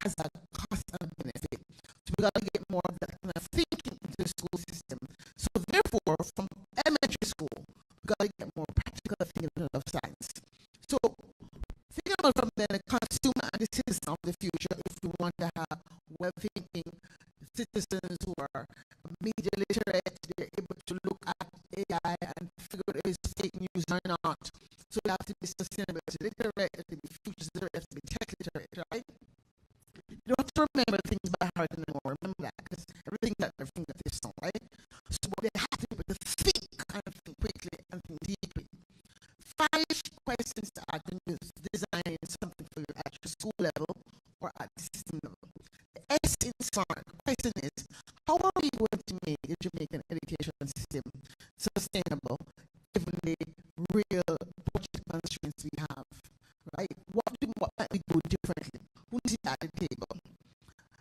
has a cost and a benefit. So we got to get more of that kind of thinking into the school system. So therefore, from elementary school, we got to get more practical thinking of science. So thinking about from then the consumer and the citizen of the future, if we want to have well-thinking citizens who are media literate, they're able to look at AI and figure out if it's fake news or not. So you have to be sustainability literate, you have to be futures literate, you have to be tech literate, right? You don't have to remember things by heart anymore. Remember that, because everything at their fingertips now, right? So they have to be able to think and think quickly and think deeply. 5 questions to ask when you're designing something for you at your school level or at the system level. The S in SMART question is, how are we going to make the Jamaican education system sustainable given the real budget constraints we have, right? What might we do differently? Who is it at the table?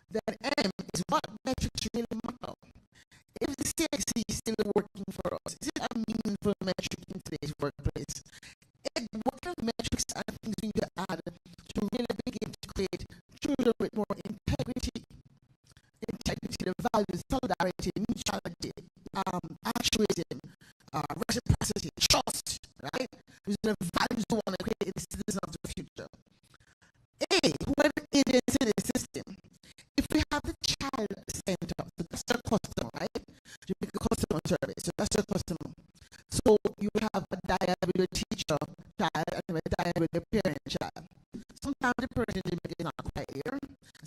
Then M is, what metrics really matter? If the CXC is still working for us, is it a meaningful metric in today's workplace? And what kind of metrics and things we need to add to really begin to create children with more integrity, the values, solidarity, neutrality, altruism, reciprocity, trust, right? These are the values we want to create in the citizens of the future. A, whoever it is in the system, if we have the child at the center, so that's their customer, right? You make a customer service, so that's your customer. So you have a dialogue with your teacher, child, and a dialogue with your parent, child. Sometimes the parent is not quite here,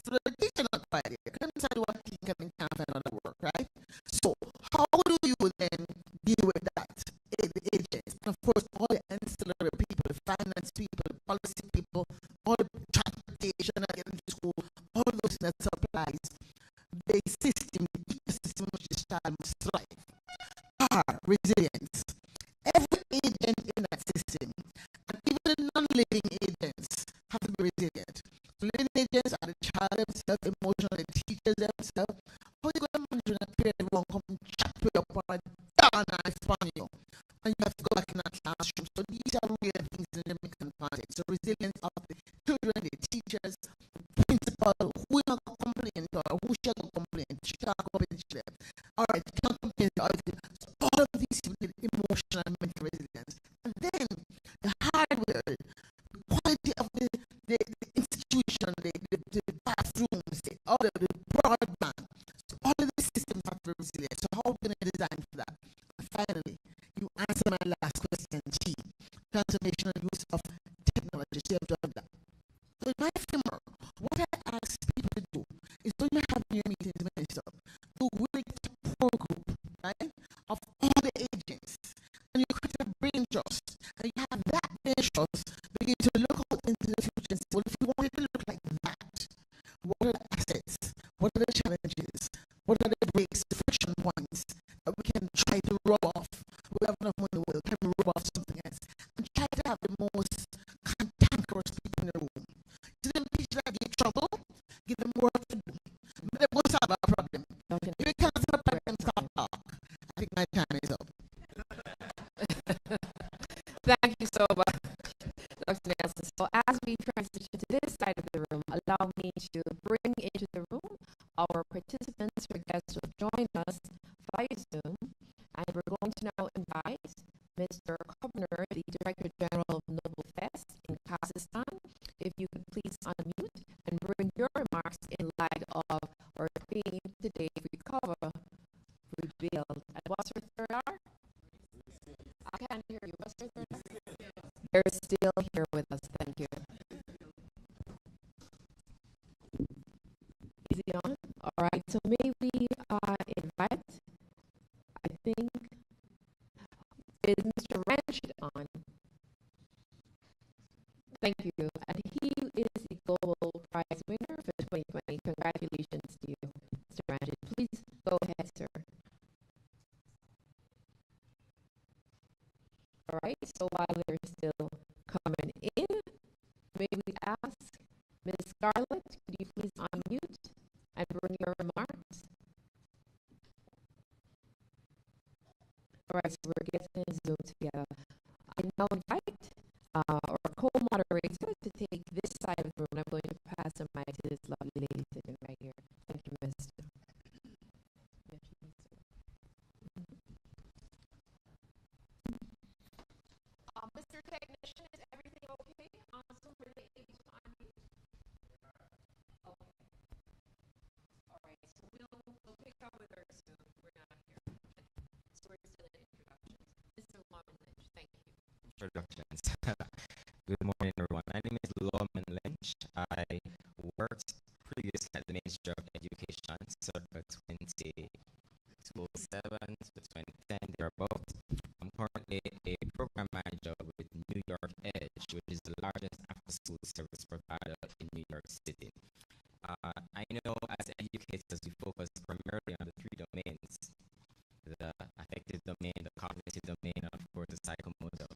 so the teacher not quite here. You can decide what he can find another work, right? So how do you then deal with that? The agents, and of course, all the ancillary people, the finance people, the policy people, all the transportation and getting to school, all those that supplies the system, the ecosystem which this child must thrive. Resilience. Every agent in that system, and even the non-living agents, have to be resilient. Living agents are the child themselves, emotionally, the teachers themselves. How are you going to manage when a parent won't come and chop you up on a darn knife on you? And you have to go back in that classroom. So these are real things in the Jamaican context. So resilience of the children, the teachers, the principal, who is not going to complain to, or who shall not complain, she can't complain to them. Alright, you can't complain to them. So all of these need emotional and mental resilience. And then the hardware, the quality of the institution, the bathrooms, all of the broadband. So all of these systems have to be resilient. So how are we going to design for that? And finally, you answer my last question, G, transformational use of technology. you have done that. So in my framework, what I ask people to do is when you have your meetings, minister, do really get a core group, right, of all the agents, and you create a brain trust, and you have that brain trust begin to look out into the future and say, well, if you want it to look like that, what are the assets? What are the challenges? What are the breaks, the friction points that we can try to rub off? We have enough money, we can rub off something else. And try to have the most cantankerous people in the room. To them teach that they trouble, give them work to do. But they won't solve our problem. If you can't solve a problem, stop talk. I think my time is up. Thank you so much, Dr. Nelson. So as we transition to this side of the room, allow me to bring into the room our participants or guests who have joined us via Zoom. And we're going to now invite Mr. Kovner, the Director General of Noble Fest in Kazakhstan. If you could please unmute and bring your remarks in light of our theme today, Recover, Rebuild. And what's your third R? I can't hear you. What's your third R? They're still here with us. Thank you. Is he on? All right. So may we invite, I think, is Mr. Ranch on? Thank you. And he is the Global Prize winner for 2020. Congratulations to you, Mr. Ranch. Please go ahead, sir. All right. So while they're still coming in, may we ask Ms. Scarlett, could you please unmute and bring your remarks? All right, so we're getting Zoom together. I now invite our co-moderator to take this side of the room. I'm going to pass the mic to this lovely lady sitting right here. Thank you, Ms. Mr. Technician, is everything okay? So were they able to unmute? Okay. All right, so we'll pick up with her soon. We're not here. So we're still in introductions. Mr. Lawman Lynch, thank you. Introductions. Good morning, everyone. My name is Lawman Lynch. I worked previously at the Ministry of Education, circa 2007 to 2010, thereabouts. I'm currently a program manager with New York Edge, which is the largest after-school service provider in New York City. I know as educators, we focus primarily on the three domains: the affective domain, the cognitive domain, and of course the psychomotor.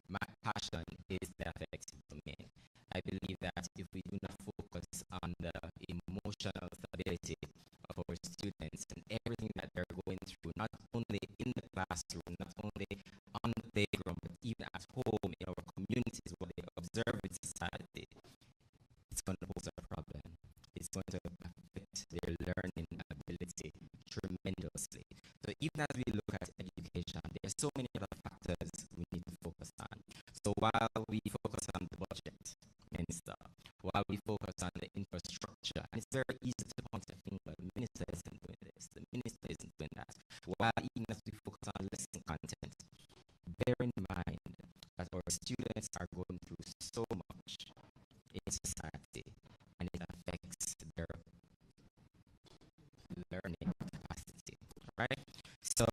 My passion is the affective domain. I believe that if we do not focus on the emotional stability of our students and everything that they're going through, not only in the classroom, not only on the playground, but even at home, in our communities, what they observe in society, it's going to pose a problem. It's going to affect their learning ability tremendously. So even as we look at education, there are so many other factors we need to focus on. So while we focus on the budget, Minister, while we focus on the infrastructure, and it's very easy to point a finger, the minister isn't doing this, the minister isn't doing that. While even as we focus on lesson content, bear in mind that our students are going through so much in society, and it affects their learning capacity, right? So,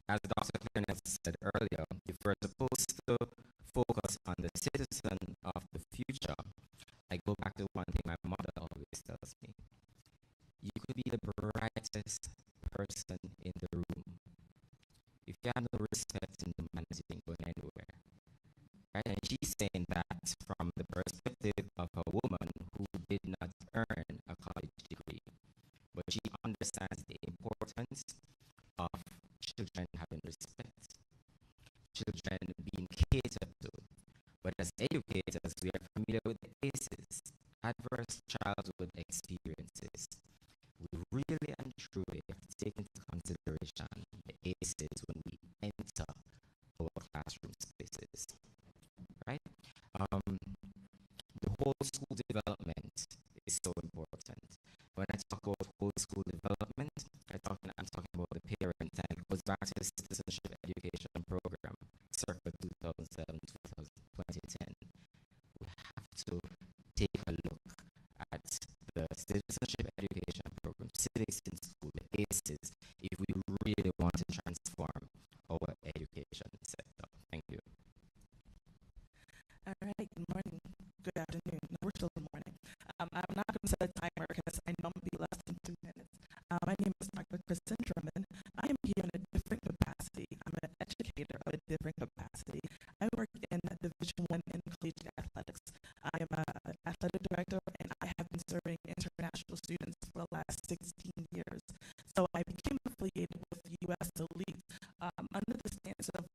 as Dr. Clarence said earlier, if we're supposed to focus on the citizen of the future, I go back to one thing my mother always tells me. You could be the brightest person in the room. If you have no respect in humanity, you ain't going anywhere. Right? And she's saying that from the perspective of a woman who did not earn a college degree, but she understands the importance of children having respect, children being catered to. But as educators, we are familiar with the ACEs, adverse childhood experiences. We really and truly have to take into consideration the ACEs when we enter our classroom spaces, right? The whole school development is so important. When I talk about whole school development, I'm talking about the parent, and it goes back to the citizenship education program, circa 2007 to 2010. All right, good morning, good afternoon. No, we're still in the morning. I'm not going to set a timer because I know I'm going to be less than 2 minutes. My name is Dr. Kristen Drummond. I am here in a different capacity. I'm an educator of a different capacity. I work in Division I in collegiate athletics. I am an athletic director, and I have been serving international students for the last 16 years. So I became affiliated with the U.S. Elite under the stance of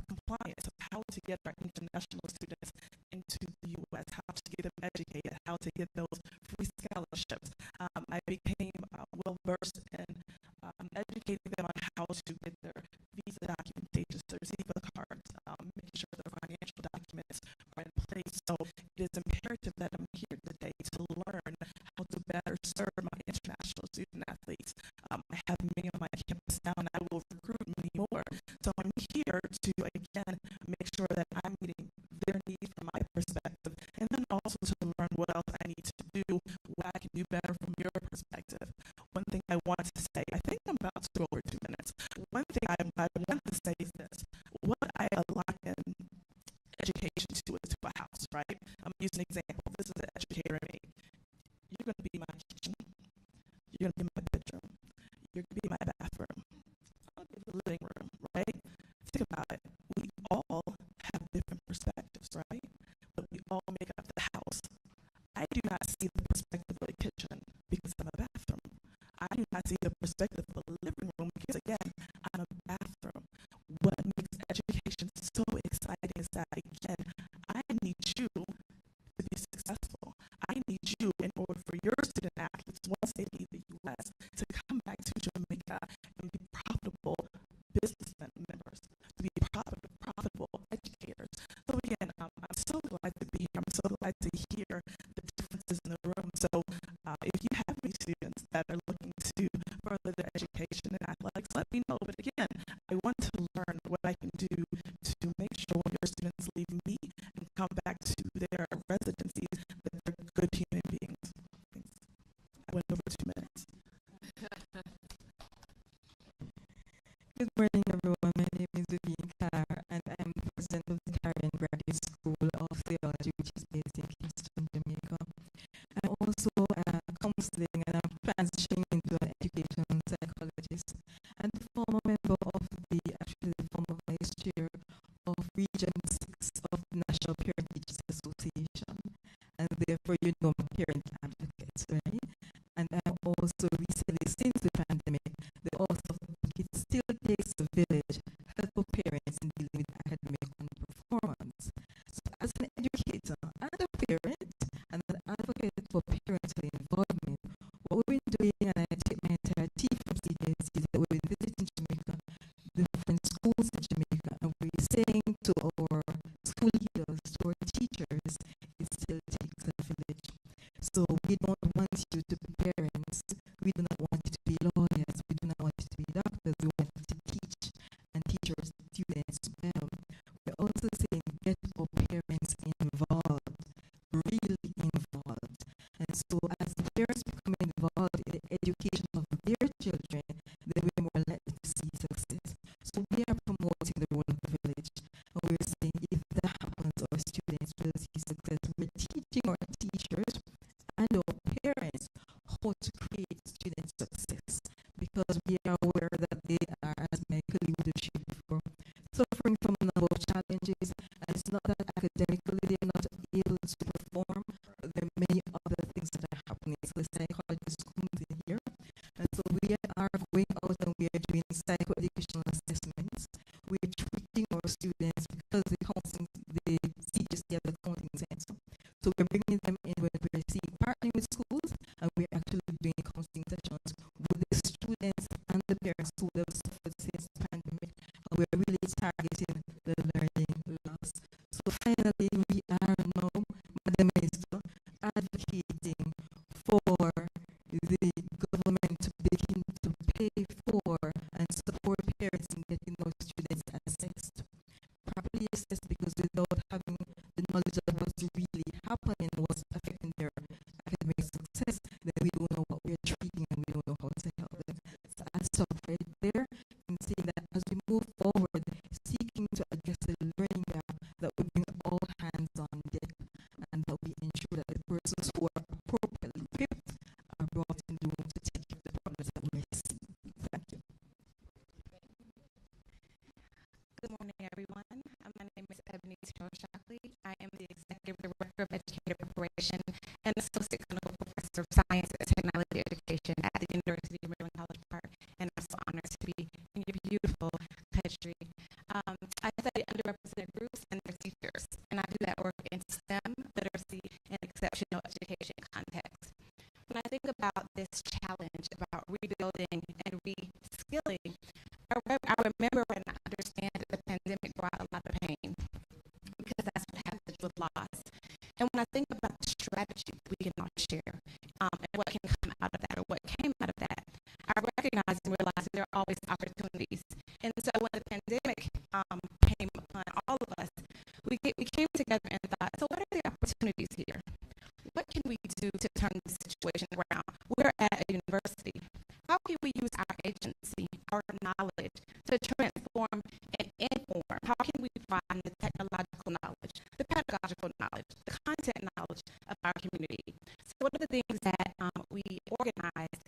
compliance, of how to get our international students into the U.S., how to get them educated, how to get those free scholarships. I became well versed in educating them on how to get their visa documentation, their Ziva cards, making sure their financial documents are in place. So it is imperative that I'm here today to learn how to better serve my international student athletes. I have many on my campus now, and I will recruit many more. So I'm here to, again, make sure that I'm meeting their needs from my perspective, and then also to learn what else I need to do, what I can do better from your perspective. One thing I want to say, I think I'm about to go over 2 minutes. One thing I want to say is this: what I liken education to is to a house, right? I'm using an example. This is an educator in me. You're going to be my kitchen. You're going to be my bedroom. You're going to be my bathroom. I'll be the living room, right? Think about it. We all have different perspectives, right? But we all make up the house. I do not see the perspective of the kitchen because I'm a bathroom. I do not see the perspective of the living room because, again, I'm a bathroom. What makes education so exciting is that, again, I need you to be successful. I need you, in order for your student athletes, once they leave the U.S., to come back to Jamaica and be profitable businessmen members, to be profitable educators. So again, I'm so glad to be here. I'm so glad to hear the differences in the room. So if you have any students that are looking to further their education in athletics, let me know. But again, I want to learn what I can do to make sure when your students leave me and come back to their residencies that they're good human beings. Thanks. I went over 2 minutes. Good morning, everyone. My name is Vivian Carr, and I am the president of the Caribbean Graduate School of Theology, which is based in Kingston, Jamaica. I'm also counseling, and I'm transitioning into an education psychologist, and the former member of the former vice chair of Region 6 of the National Parent Teachers Association, and therefore you know I'm a parent advocate, right? And I'm also recently, since the pandemic, the author of the book, It Still Takes a Village, Help Parents in Dealing with Academic Underperformance. So as an educator and a parent, and an advocate for parental involvement, what we've been doing, and I take my entire team from CJC, is that we've been visiting Jamaica, different schools in Jamaica, and we're saying to our school leaders, to our teachers, it still takes a village. So we don't want you to be parents, we do not want you to be lawyers, we do not want you to be doctors, we want you to teach and teach our students well. We're also saying get our parents involved, really involved. And so as the parents become involved in the education of their children, then we're more likely to see success. So we are promoting the role of the village. And we're saying if that happens, our students will see success. We're teaching our teachers and our parents how to create student success, because we are aware that they are, as my colleague would have shared before, suffering from a number of challenges, and it's not that academically they're not able to perform, but there are many other things that are happening. So the psychologist comes in here, and so we are going out and we are doing psychoeducational assessments. We're treating our students because the counseling, the teachers have the counseling center. So we're bringing them in when we're partnering with schools, and we're actually doing counseling sessions with the students and the parents who have suffered since the pandemic, and we're really targeting the learning loss. So finally, we are now, Madam Minister, advocating for the government to begin to pay for and support parents in getting those students assessed, properly assessed, because without having the knowledge of what's really happening, what's affecting their academic success, then we don't know what we're treating and we don't know how to help them. So I stop right there and saying that as we move forward, seeking to address the learning gap, that we bring all hands on Joy Shockley. I am the Executive Director of Educator Preparation and Associate Clinical Professor of Science and Technology Education at the University of Maryland College Park, and I'm so honored to be in your beautiful country. I study underrepresented groups and their teachers, and I do that work in STEM, literacy, and exceptional education context. When I think about this challenge about rebuilding and reskilling, I remember and I understand that the pandemic brought a lot of pain, because that's what happens with loss. And when I think about the strategy we can all share, and what can come out of that, or what came out of that, I recognize and realize that there are always opportunities. And so when the pandemic came upon all of us, we came together and thought, so what are the opportunities here? What can we do to turn the situation around? We're at a university. How can we use our agency, our knowledge, to transform and inform? How can we provide the technological knowledge, the pedagogical knowledge, the content knowledge of our community? So one of the things that we organized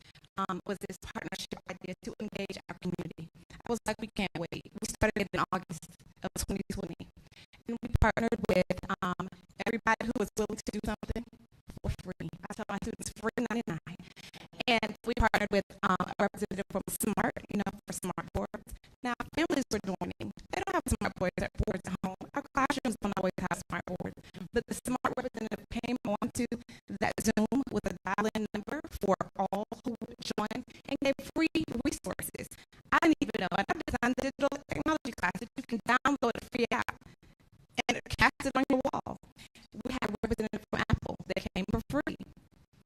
was this partnership idea to engage our community. I was like, we can't wait. We started in August of 2020. And we partnered with everybody who was willing to do something for free. I tell my students, free 99. And we partnered with a representative from SMART, for smart boards. Now, families were joining. They don't have smart boards at home. Our classrooms don't always have smart boards. But the SMART representative came onto that Zoom with a dial-in number for all who would join and gave free resources. I didn't even know. And I designed a digital technology class that you can download a free app and cast it on your wall. We had a representative from Apple that came for free.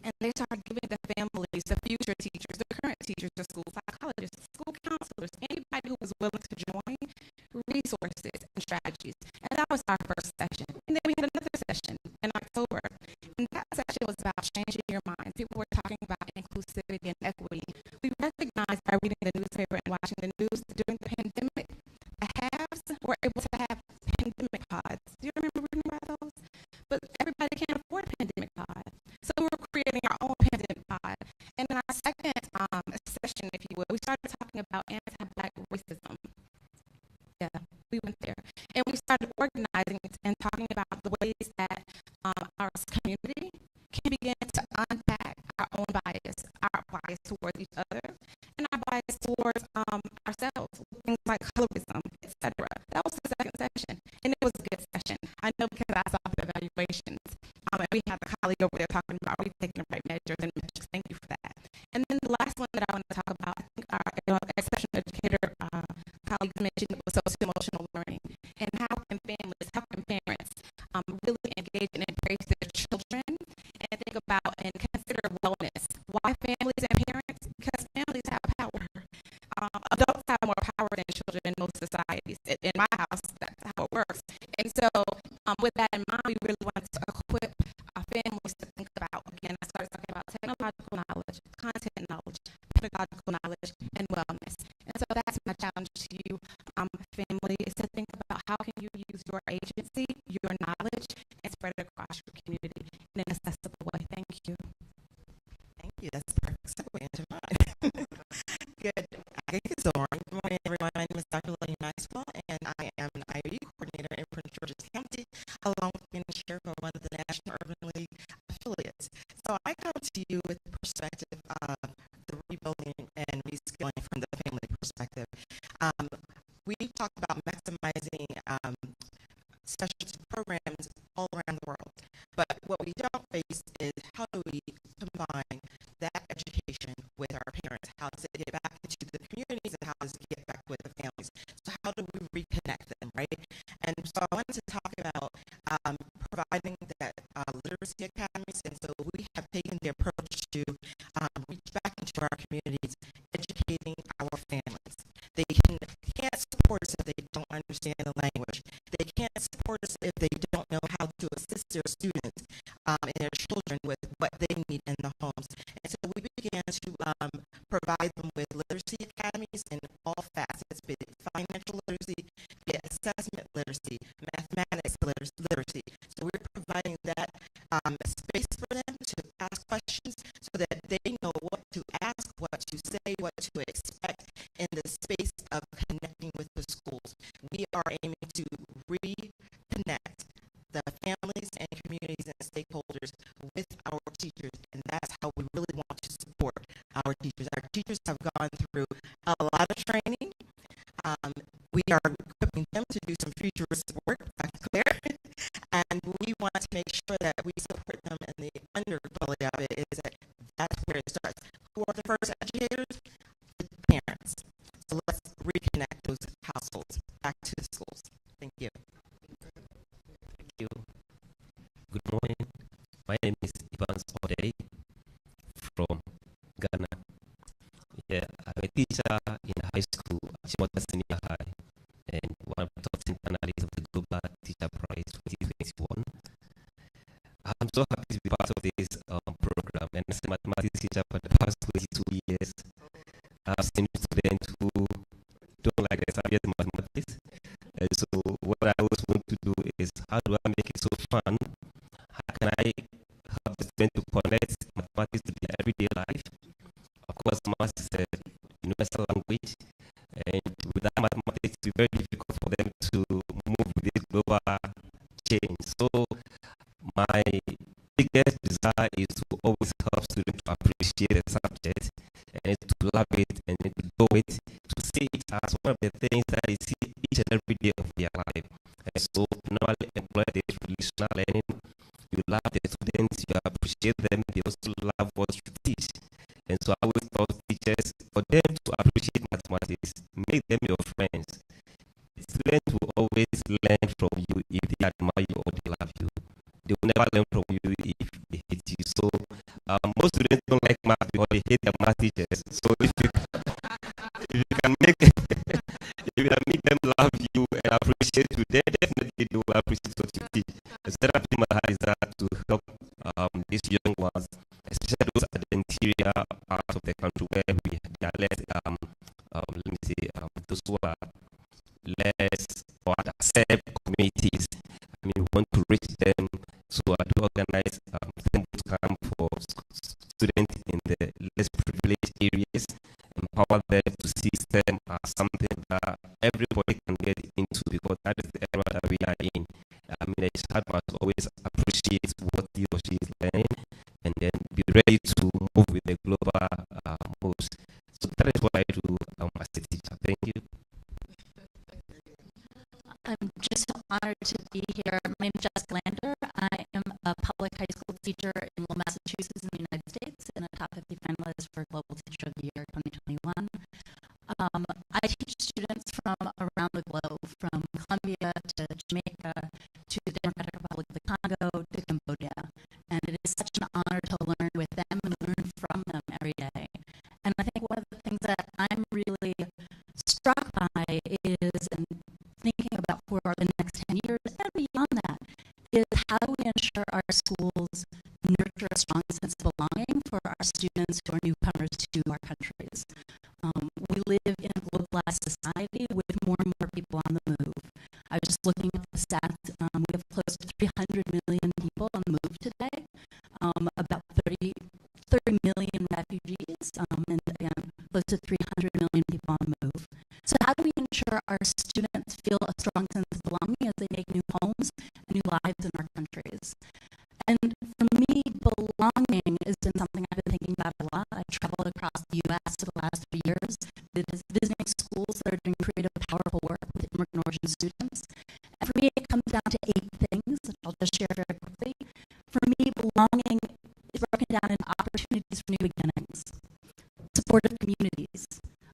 And they started giving the families, the future teachers, the current teachers, the school psychologists, school counselors, anybody who was willing to join, resources and strategies. And that was our first session. And then we had another session in October. And that session was about changing your mind. People were talking about inclusivity and equity. We recognized by reading the newspaper and watching the news during the pandemic, the haves were able to have pandemic pods. Do you remember reading about those? But everybody can't afford a pandemic pod. So we were creating our own pandemic pod. And in our second session, if you will, we started talking about anti-Black racism. Yeah, we went there. And we started organizing and talking about the ways that our community can begin to unpack our own bias towards each other, and our bias towards ourselves, things like colorism, etc. That was the second session, and it was a good session. I know because I saw the evaluations, and we had a colleague over there talking about, are we taking the right measures and metrics? Thank you for that. And then the last one that I want to talk about, I think our exceptional educator colleagues mentioned, was social-emotional learning, and how can families, how can parents really engage and embrace their children and think about and consider wellness. Why families and parents? Because families have power. Adults have more power than children in most societies. In my house, that's how it works. And so with that in mind, we really want to equip our families to think about, again, I started talking about technological knowledge, content knowledge, pedagogical knowledge, and wellness. And so that's my challenge to you, family, is to think about how can you use your agency, your knowledge, and spread it across your community in an accessible way. Thank you. Thank you. That's a perfect segue into mine. Good. I think it's Lauren. Good morning, everyone. My name is Dr. Lillian Maxwell, and I am an IOU coordinator in Prince George's County, along with being the chair for one of the National Urban League affiliates. So I come to you with the perspective of the rebuilding and reskilling from the family perspective. We talk about maximizing specialty programs all around the world, but what we don't face is how do we combine that education with our parents? How does it get back into the communities, and how does it get back with the families? So how do we reconnect them, right? And so I wanted to talk about providing that literacy academies, and so we have taken the approach to reach back into our communities, educating our families. They can't support us if they don't understand the language. They can't support us if they don't know how to assist their students and their children with what they need in the homes. And so we began to provide them with literacy academies in all facets, be it financial literacy, be it assessment literacy, mathematics literacy. So we're providing that space for them to ask questions so that they know what to ask, what to say, what to expect in the space of connecting with the schools. We are aiming to reconnect make sure that we support them, and the underbelly of it is that that's where it starts. Who are the first educators? The parents. So let's reconnect those households back to the schools. Thank you. Thank you. Good morning. My name is Ivan Sode from Ghana. Yeah, I'm a teacher in high school at Chimota Senior High, and one of the top 10 finalists of the Global Teacher Prize 2021. I'm so happy to be part of this program, and as a mathematics teacher for the past 22 years, I've seen students who don't like the subject mathematics. And so what I always want to do is, how do I make it so fun? How can I help the student to connect mathematics to their everyday life? Of course, math is a universal language, and without mathematics, it's very difficult for them to move with this global change. So my biggest desire is to always help students to appreciate the subject and to love it and to do it, to see it as one of the things that they see each and every day of their life. And so normally employ this relational learning. You love the students, you appreciate them, they also love what you teach. And so I always tell teachers, for them to appreciate mathematics, make them your friends. Students will always learn from you if they admire you or they love you. They will never learn from you if they hate you. So most students don't like math because they hate their math teachers. So if you can make if you can make them love you and appreciate you, then definitely they will appreciate what you teach. The therapy is to help these young ones, especially those at the interior part of the country where they are less let me say those who are less or accept communities. I mean, we want to reach them, so I do organize boot camp for students in the less privileged areas, empower them to see STEM as something that everybody can get into, because that is the era that we are in. I mean, a child must always appreciate what he or she is learning, and then be ready to move with the global moves. So that is what I do as a teacher. Thank you. I'm just honored to be here. My name is Jessica Lander. I am a public high school teacher in Lowell, Massachusetts in the United States, and a top 50 finalist for Global Teacher of the Year 2021. I teach students from around the globe, from Colombia to Jamaica to the Democratic Republic of the Congo to Cambodia. And it is such an honor to learn with them and learn from them every day. And I think one of the things that I'm really struck by is, and thinking about for the next 10 years and beyond that, is how do we ensure our schools nurture a strong sense of belonging for our students who are newcomers to our countries. We live in a globalized society with more and more people on the move. I was just looking at the stats. We have close to 300 million people on the move today, about 30 million refugees, and again, close to 300 million people on the move. So how do we ensure our students feel a strong sense of belonging as they make new homes and new lives in our countries? And for me, belonging has been something I've been thinking about a lot. I've traveled across the U.S. for the last 3 years, visiting schools that are doing creative, powerful work with immigrant origin students. And for me, it comes down to 8 things that I'll just share very quickly. For me, belonging is broken down into opportunities for new beginnings, supportive communities,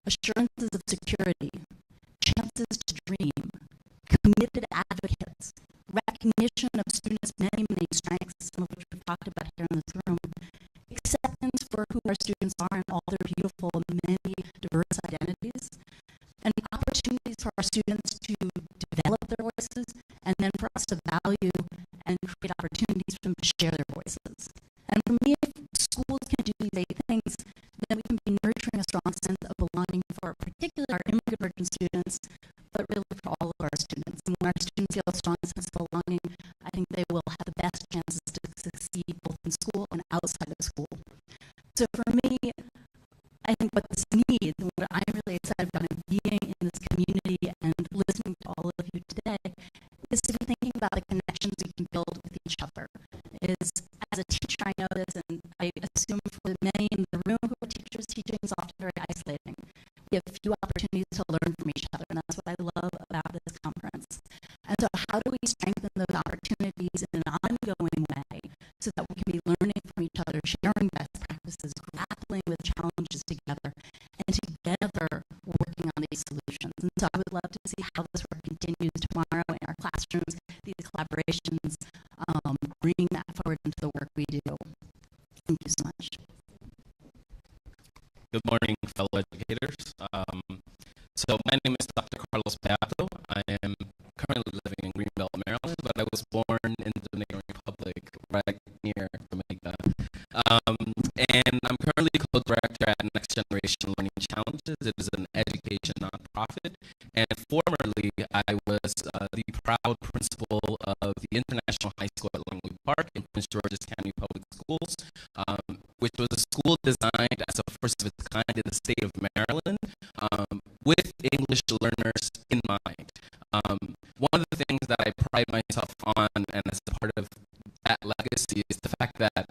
assurances of security, chances to dream, committed advocates, recognition of students' many, many strengths, some of which we've talked about here in this room, acceptance for who our students are and all their beautiful, many diverse identities, and opportunities for our students to develop their voices, and then for us to value and create opportunities for them to share their voices. And for me, if schools can do these 8 things, then we can be nurturing a strong sense of belonging for particularly our immigrant origin students, but really for all of our students. And when our students feel a strong sense of belonging, I think they will have the best chances to succeed both in school and outside of school. So for me, I think what this needs, and what I'm really excited about in being in this community and listening to all of you today, is to be thinking about the connections we can build with each other. Is, as a teacher, I know this, and I assume for many in the room who are teachers, teaching is often very isolating. We have few opportunities to learn from each other, and that's what I love about this conference. And so how do we strengthen those opportunities in an ongoing so that we can be learning from each other, sharing best practices, grappling with challenges together, and together working on these solutions. And so I would love to see how this work continues tomorrow in our classrooms, these collaborations, bringing that forward into the work we do. Thank you so much. Good morning, fellow educators. So my name is Dr. Carlos Beato. I am currently living in Greenbelt, Maryland, but I was born in the Dominican Republic, right near Jamaica. And I'm currently co-director at Next Generation Learning Challenges. It is an education nonprofit. And formerly, I was the proud principal of the International High School at Langley Park in Prince George's County Public Schools, which was a school designed as a first of its kind in the state of Maryland, with English learners in mind. One of the things that I pride myself on, and as a part of that legacy, is the fact that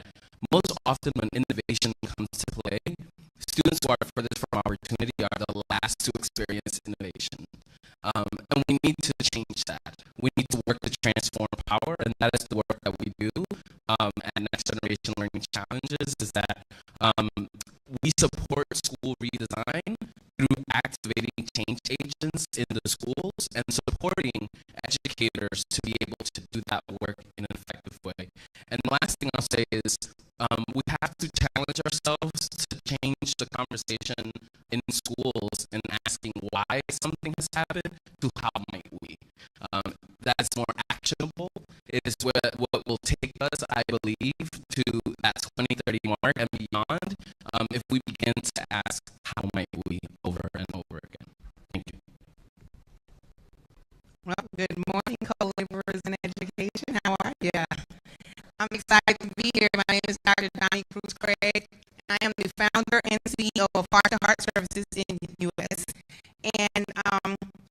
most often when innovation comes to play, students who are furthest from opportunity are the last to experience innovation. And we need to change that. We need to work to transform power, and that is the work that we do at Next Generation Learning Challenges, is that we support school redesign through activating change agents in the schools and supporting educators to be able to do that work in an effective way. And the last thing I'll say is we have to challenge ourselves to change the conversation in schools and asking why something has happened to how might we. That's more actionable. It is what will take us, I believe, to that 2030 mark and beyond if we begin to ask how might we over and over again. Thank you. Well, good morning, co-laborers in education. How are you? I'm excited to be here. My name is Dr. Donnie Cruz Craig. I am the founder and CEO of Heart to Heart Services in the U.S. And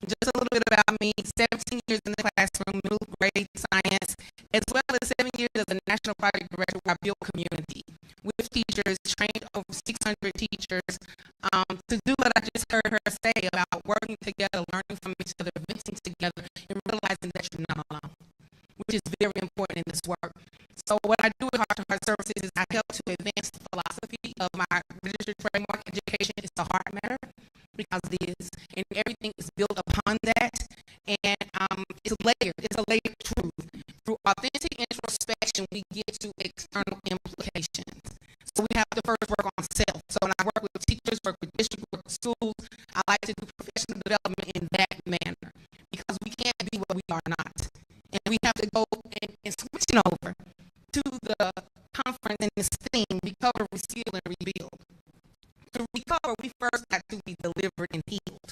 just a little bit about me: 17 years in the classroom, middle grade science, as well as 7 years as a national project director where I built community with teachers, trained over 600 teachers to do what I just heard her say about working together, learning from each other, venting together, and realizing that you're not alone, which is very important in this work. So what I do with Heart to Heart Services is I help to advance the philosophy of my registered trademark: education is the heart matter, because it is, and everything is built upon that, and it's layered. It's a layered truth. Through authentic introspection, we get to external implications. So we have to first work on self. So when I work with teachers, work with districts, work with schools, I like to do professional development in that manner, because we can't be what we are not, and we have to go and switching over to the conference and this theme: recover, reskill, and rebuild. To recover, we first have to be delivered and healed.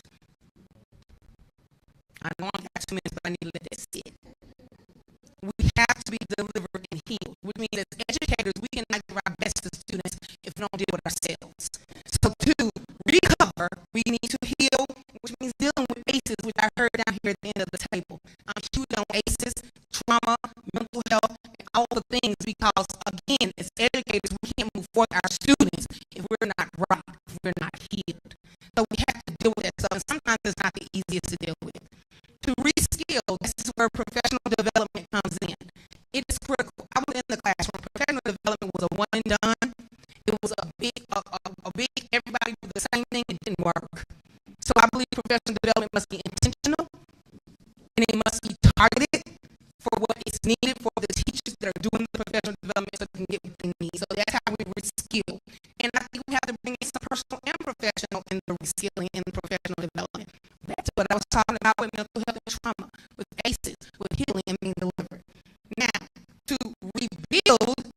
I know I got 2 minutes, but I need to let that sit. We have to be delivered and healed, which means as educators, we cannot give our best to students if we don't deal with ourselves. So to recover, we need to heal, which means dealing with ACEs, which I heard down here at the end of the table. I'm huge on ACEs, trauma, mental health, and all the things, because again, as educators, we can't move forward our students if we're not right, if we're not healed. So we have to deal with that stuff, and sometimes it's not the easiest to deal with. To reskill, this is where professional development comes in. It is critical. I was in the classroom. Professional development was a one and done. It was a big, everybody do the same thing. It didn't work. So I believe professional development must be intentional, and it must be targeted for what is needed for the teachers that are doing the professional development, so they can get what they need. So that's how we reskill. And I think we have to bring in some personal and professional in the reskilling and professional development. That's what I was talking about with mental health and trauma, with ACEs, with healing and being delivered. Now, to rebuild,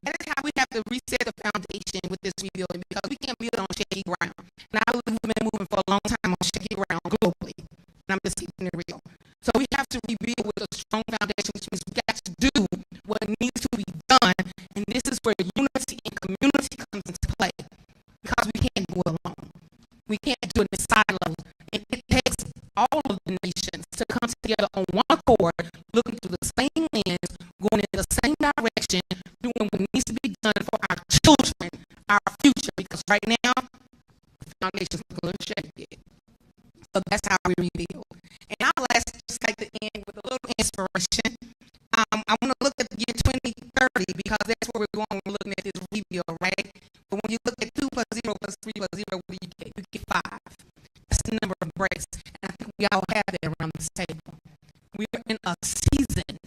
that is how we have to reset the foundation with this rebuilding, because we can't build on shaky ground. And I believe we've been moving for a long time on shaky ground globally. And I'm just keeping it real. So we have to rebuild with a strong foundation, which means we got to do what needs to be done. And this is where unity and community comes into play, because we can't go alone. We can't do it in silos. And it takes all of the nations to come together on one accord, looking through the same lens, going in the same direction, doing what needs to be done for our children, our future. Because right now, the foundation's a little shaky. So that's how we rebuild. And I'll just like to end with a little inspiration. I want to look at the year 2030 30 because that's where we're going when we're looking at this rebuild, right? But when you look at 2 plus 0 plus 3 plus 0, what do you get? You get 5. That's the number of breaks. And I think we all have that around this table. We're in a season.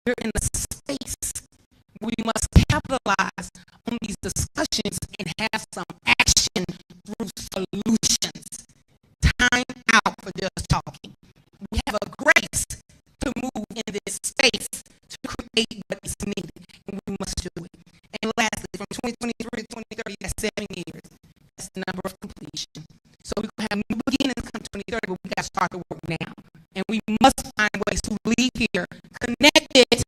We're in a space. We must capitalize on these discussions and have some action through solutions. Time out for just talking. We have a grace to move in this space to create what is needed, and we must do it. And lastly, from 2023 to 2030, that's 7 years. That's the number of completion. So we're going to have new beginnings come 2030, but we got to start the work now. And we must find ways to leave here connected,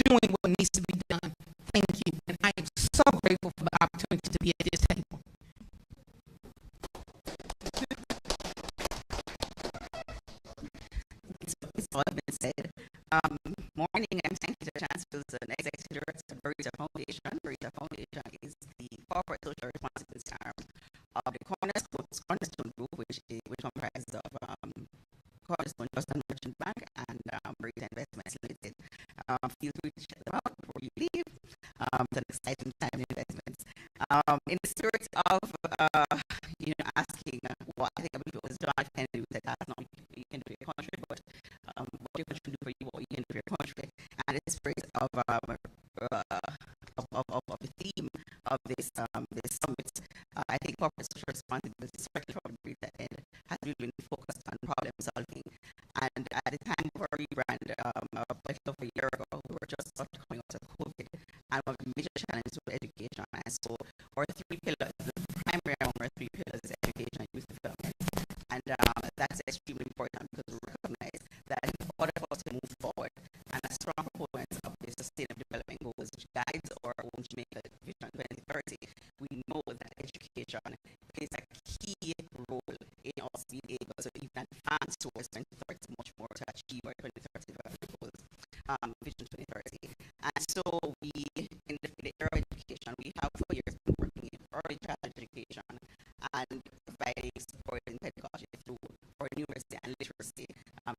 doing what needs to be done. Thank you. And I am so grateful for the opportunity to be at this table. It's all been said. Morning, and thank you to the Chancellor, an executive director of Burita Foundation. Burita Foundation is the corporate social responsibility arm of the Cornerstone Group, which comprises of Cornerstone Trust and Merchant Bank and Burita Investments Limited. Feel free to check them out before you leave. It's an exciting time in investments. In the spirit of asking what I think it was John F. Kennedy that that's not what you can do for your country, but what your country can do for you, what you can do for your country. And in the spirit of the theme of this summit, I think corporate social responsibility, especially from the end, has really been focused on problem solving. And at the time of our rebrand, of a year ago, we were just coming out of COVID, and one of the major challenges was education. And so our 3 pillars, the primary among our 3 pillars is education and youth development. And that's extremely important because we recognize that in order for us to move forward and a strong proponent of the sustainable development goals, which guides our own Jamaica Vision 2030, we know that education plays a key role in us being able to even advance towards 2030 much more to achieve our 2030 development goals, Vision 2030. And so we, in the early education, we have for years been working in early childhood education and providing support in pedagogy through our numeracy and literacy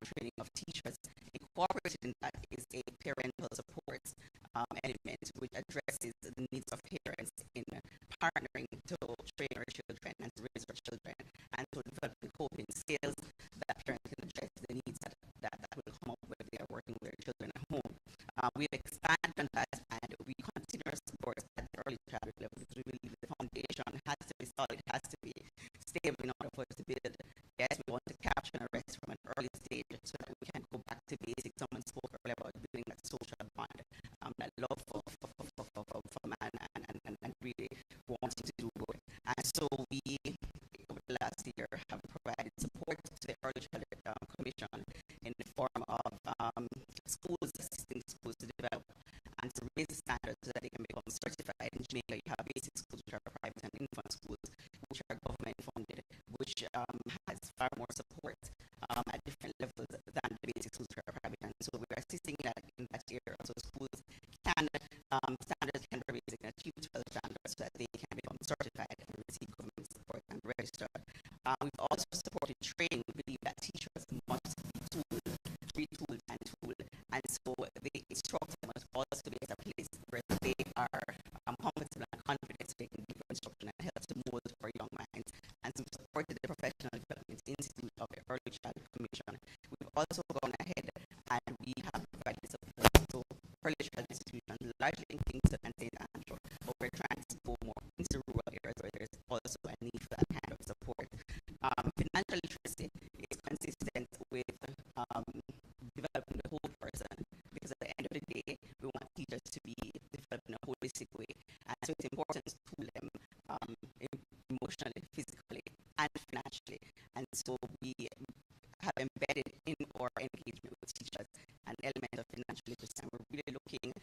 training of teachers. Incorporated in that is a parental support element which addresses the needs of parents in partnering to train our children and to raise our children and to develop the coping skills that parents can address the needs that will come up when they are working with their children at home. We've expanded on that and we continue our support at the early childhood level because we believe the foundation has to be solid, has to be stable in order for us to build. Yes, we want to capture and arrest from an early stage so that we can go back to basics. Someone spoke earlier about building that social bond, that love for man and really wanting to do good. And so we, over the last year, have provided support to the Early Childhood Commission in the form of schools, assisting schools to develop and to raise the standards so that they can become certified. In Jamaica, you have basic schools which are private and infant schools which are government funded, which has far more support at different levels than the basic schools which are private. And so we're assisting in that area. So schools can, standards can be raised and achieve 12 standards so that they can become certified and receive government support and register. We've also supported training. We believe that teachers must be retooled and tooled. And so the instructor must also be at a place where they are comfortable and confident so they can give instruction and help to mold for young minds. And so we supported the Professional Development Institute of the Early Childhood Commission. We've also gone ahead and we have provided support to early childhood institutions, largely in Kingston and St. Andrew, but we're trying to go more into rural areas where there's also a need for that kind of support. Financial literacy is consistent with developing the whole person, because at the end of the day, we want teachers to be developed in a holistic way. And so it's important to tool them emotionally, physically, and financially. And so we have embedded in our engagement with teachers an element of financial literacy, and we're really looking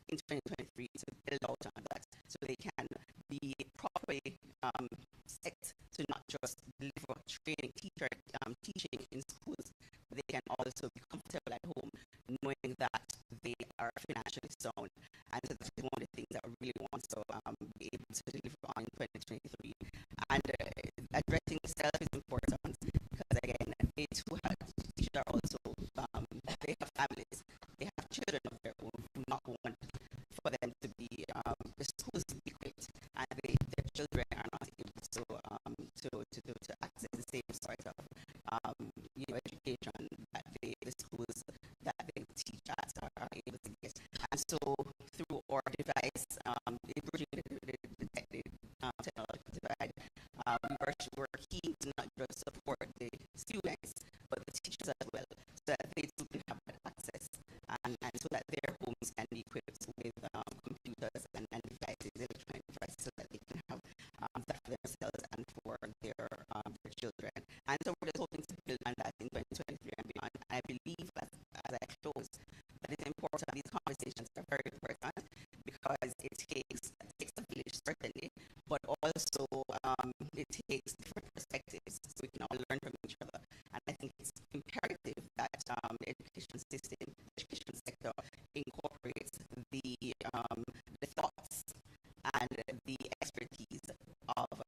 in 2023 to build out on that so they can be properly set to not just deliver training, teaching in schools, but they can also be comfortable at home knowing that they are financially sound. And so that's one of the things that we really want to be able to deliver on in 2023. And addressing self is important because, again, they too have, teachers are also, they have families, they have children of their own who not want or device, bridging the technological divide. We were keen to not just support the students, but the teachers as well, so that they too can have that access, and so that their homes can be equipped with computers and devices, electronic devices, so that they can have that for themselves and for their children. And so we're just hoping to build on that in 2023 and beyond. I believe that, as I close, that it's important. These conversations are very important because it takes a village, certainly, but also it takes different perspectives, so we can all learn from each other. And I think it's imperative that the education system, education sector, incorporates the thoughts and the expertise of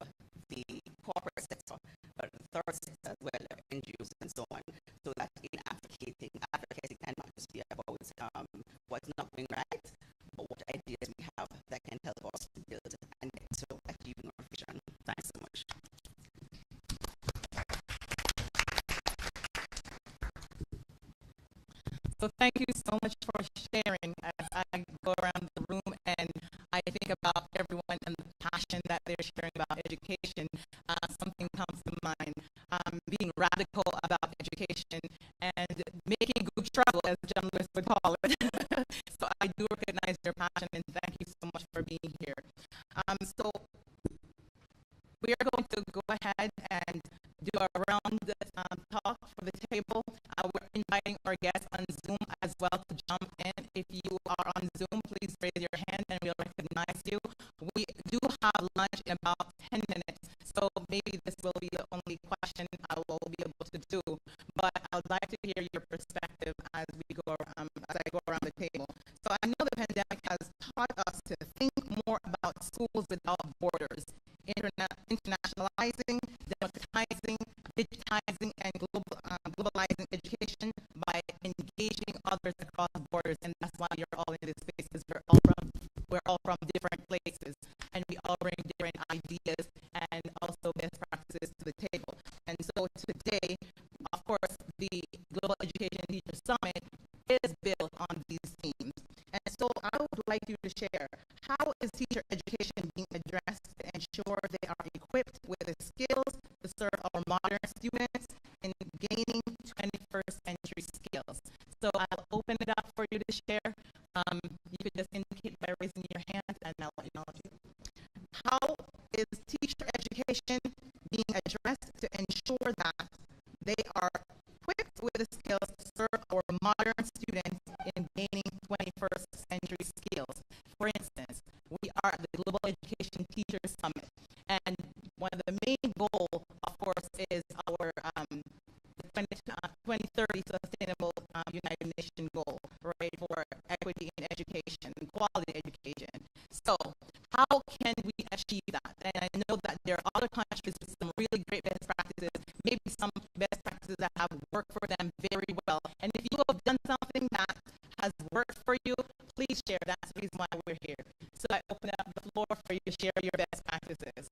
the corporate sector, but the third sector as well, NGOs and so on, so that in advocating can not just be about what's not going right, but what ideas we have that can help us to build and get to achieving our vision. Thanks so much. So thank you so much for sharing. As I go around the room and I think about everyone and the passion that they're sharing about education, something comes to mind. Being radical about education and making good trouble, as John Lewis would call it. So I do recognize your passion and thank you so much for being here. So we are going to go ahead and do a round talk for the table. We're inviting our guests on Zoom as well to jump in. If you are on Zoom, please raise your hand and we'll recognize you. We do have lunch in about 10 minutes, so maybe this will be the only question I will be able to do. But I would like to hear your perspective as we go as I go around the table. So I know the pandemic has taught us to think more about schools without borders, internationalizing, democratizing, digitizing, and globalizing education by engaging others across borders. And that's why you're all in this space, because we're all from different places, and we all bring different ideas and also best practices to the table. And so today, of course, the Global Education Teacher Summit is built on these themes. And so I would like you to share, how is teacher education being addressed to ensure they are equipped with the skills to serve our modern students in gaining 21st century skills? So I'll open it up for you to share. You could just indicate by raising your hand and I'll acknowledge you. How is teacher education being addressed to ensure that they are equipped with the skills to serve our modern students in gaining 21st century skills? For instance, we are at the Global Education Teachers Summit, and one of the main goals, of course, is our 2030 Sustainable United Nations goal, right, for equity in education and quality education. So how can we achieve that? And I know that there are other countries with some really great best practices, maybe some best practices that have worked for them very well. And if you have done something that has worked for you, please share. That's the reason why we're here. So I open up the floor for you to share your best practices.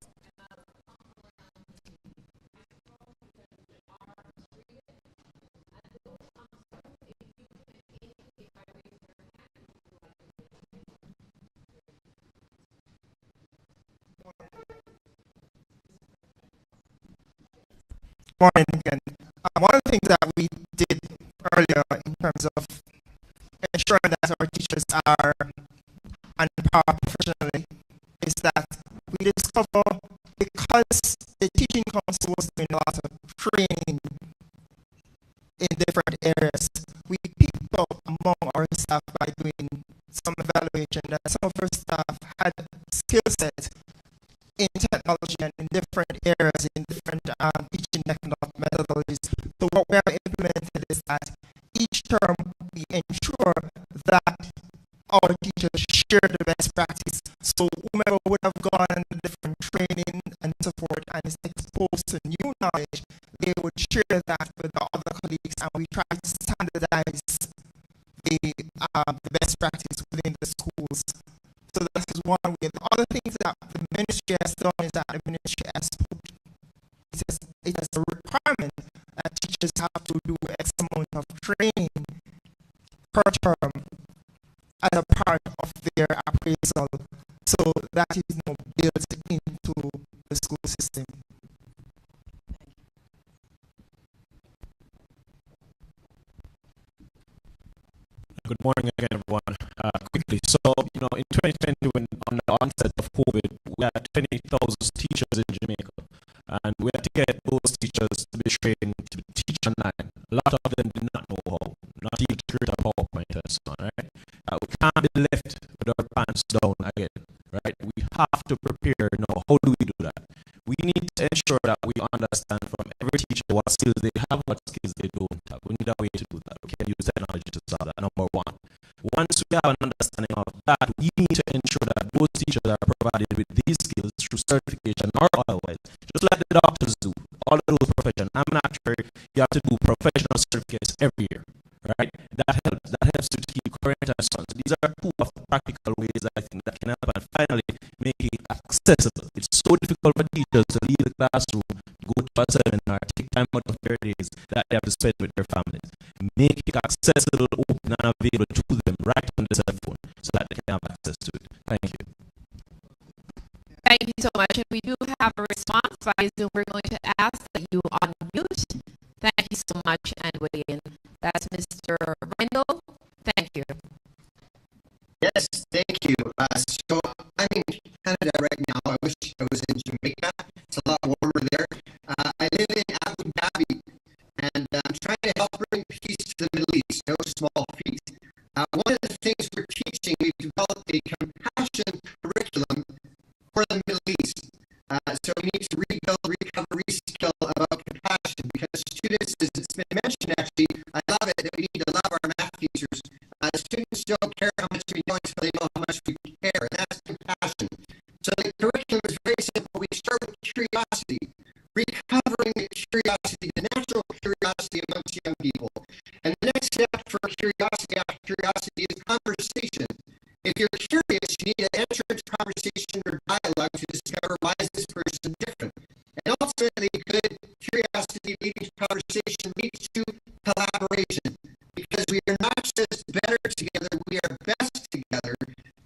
Morning again. One of the things that we did earlier in terms of ensuring that our teachers are empowered professionally is that we discover, because the teaching council was doing a lot of training in different areas, we picked up among our staff by doing some evaluation that some of our staff had skill set in technology and in different areas, in different teaching methodologies. So what we have implemented is that each term we ensure that our teachers share the best practice. So whomever would have gone into different training and so forth and is exposed to new knowledge, they would share that with the other colleagues, and we try to standardize the best practice within the schools. So this is one way. The other things that the ministry has done is that the ministry has put, it has a requirement that teachers have to do X amount of training per term as a part of their appraisal. So that is now built into the school system. Good morning again, everyone. Quickly, so in 2020, when on the onset of COVID, we had 28,000 teachers in Jamaica, and we had to get those teachers to be trained to teach online. A lot of them did not know how, not even to create a PowerPoint and so on. Right? We can't be left with our pants down again. Right? We have to prepare. How do we do that? We need to ensure that we understand from every teacher what skills they have, what skills they don't have. We need a way to do that. We can use technology to solve that. Number one. Once we have an understanding of that, we need to ensure that those teachers are provided with these skills through certification or otherwise, just like the doctors do. All of those professions. I'm an actuary. You have to do professional certificates every year. Right? That helps to keep current and so on. So these are two of the practical ways I think that can help. And finally, make it accessible. It's so difficult for teachers to leave the classroom, go to a seminar, take time out of their days that they have to spend with their families. Make it accessible, open, and available to them right on the cell phone so that they can have access to it. Thank you. Thank you so much. And we do have a response via Zoom. We're going to ask that you unmute. Thank you so much and weigh in. That's Mr. Randall. Thank you. Yes, thank you. So I'm in Canada right now. I wish I was in Jamaica. It's a lot warmer there. I live in Abu Dhabi, and I'm trying to help bring peace to the Middle East. No small feat. One of the things we're teaching, we've developed a compassion curriculum for the Middle East. So we need to rebuild, recover, reskill about compassion, because students, as it's been mentioned actually, I love it that we need to love our math teachers. Students don't care how much we know until they know how much we care, and that's compassion. So the curriculum is very simple. We start with curiosity, recovering the curiosity, the natural curiosity amongst young people. And the next step for curiosity after curiosity is conversation. If you're curious, you need to enter into conversation or dialogue to discover why is this person different. And ultimately, good curiosity leading to conversation leads to collaboration, because we are not just better together, we are best together.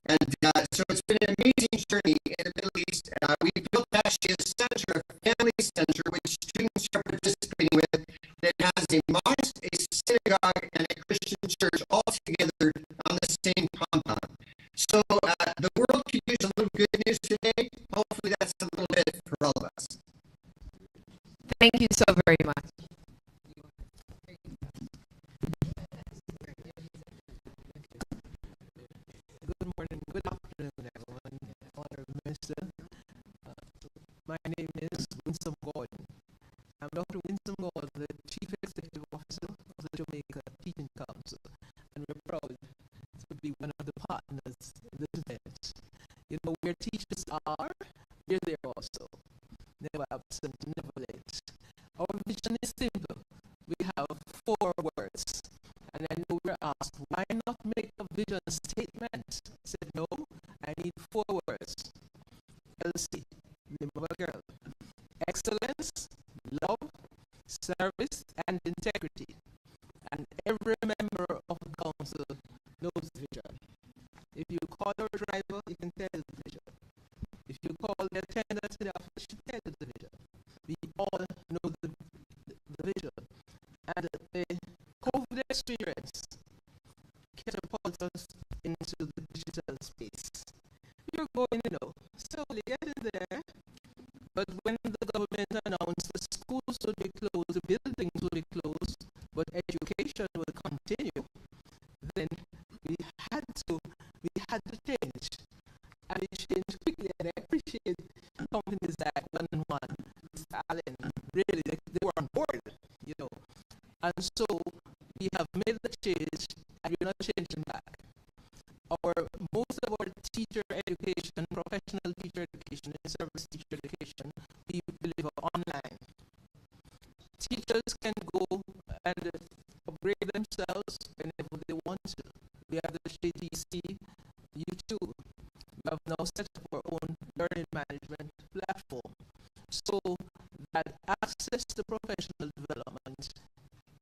And so it's been an amazing journey in the Middle East. We built actually a center, a family center, which students are participating with, that has a mosque, a synagogue, and a Christian church all together on the same compound. So the world could use a little good news today. Hopefully that's a little bit for all of us. Thank you so very much. Good morning, good afternoon, everyone. Honored Minister. My name is Winsome Gordon. I'm Dr. Winsome Gordon, the Chief Executive Officer of the Jamaica Teaching Council, and we're proud to be one of the partners in this event. Where teachers are, we're there also. Never absent, never late. Our vision is simple. We have 4 words. And I know we're asked, why not make a vision statement? I said, no, I need 4 words. Elsie, name of a girl. Excellence, love, service, and integrity. And every member of the council knows the vision. If you call your driver, you can tell the vision. If you call the attendant in the office, you tell the vision. We all know the vision. And the COVID experience catapulted us into the digital space. You're going, slowly getting there. But when the government announced the schools would be closed, the buildings would be closed, but education would continue, then we had to change. And we changed quickly, and I appreciate companies like One-on-One, Mr. Allen, really, they were on board, And so we have made the change, and we're not changing back. Most of our teacher education, professional teacher education, and service teacher education, we deliver online. Teachers can go and upgrade themselves whenever they want to. We have the JTC YouTube. We have now set up our own learning management platform, so that access to professional development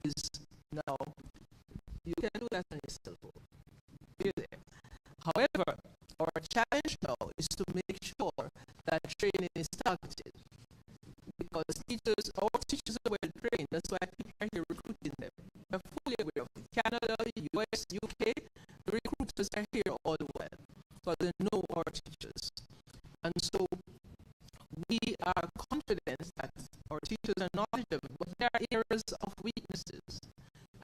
is now, you can do that on your cell phone. Be there. our challenge now is to make sure that training is targeted. Because our teachers are well trained, that's why people are here recruiting them. They're fully aware of it. Canada, US, UK, the recruiters are here all the while, because they know our teachers. And so we are confident that our teachers are knowledgeable, but there are areas of weaknesses,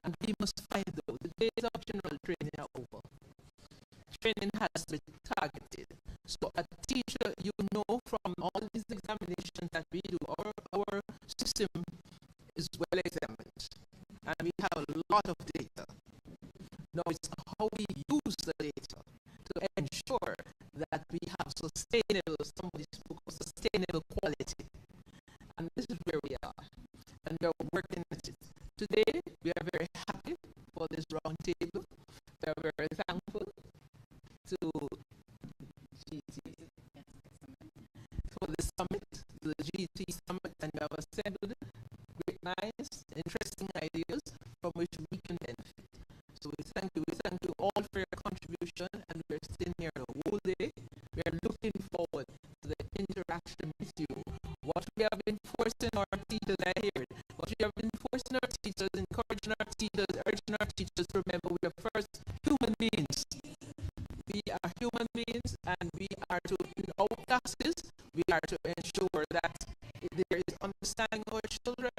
and we must find those. The days of general training are over. Training has been targeted. So a teacher, you know from all these examinations that we do, our system is well examined, and we have a lot of data. Now it's how we use the data to ensure that we have sustainable quality. And this is where we are, and we're working at it. Today, we are very happy for this round table. We are very thankful to GT for the summit, the GT summit, and we have assembled great minds, interesting ideas from which we can benefit. So we thank you all for your contribution, and we're sitting here the whole day. We are looking forward to the interaction with you. What we have been forcing our teachers, I heard, what we have been forcing our teachers, encouraging our teachers, urging our teachers to remember we are first human beings. We are human beings, and we are to, in our classes, we are to ensure that there is understanding of our children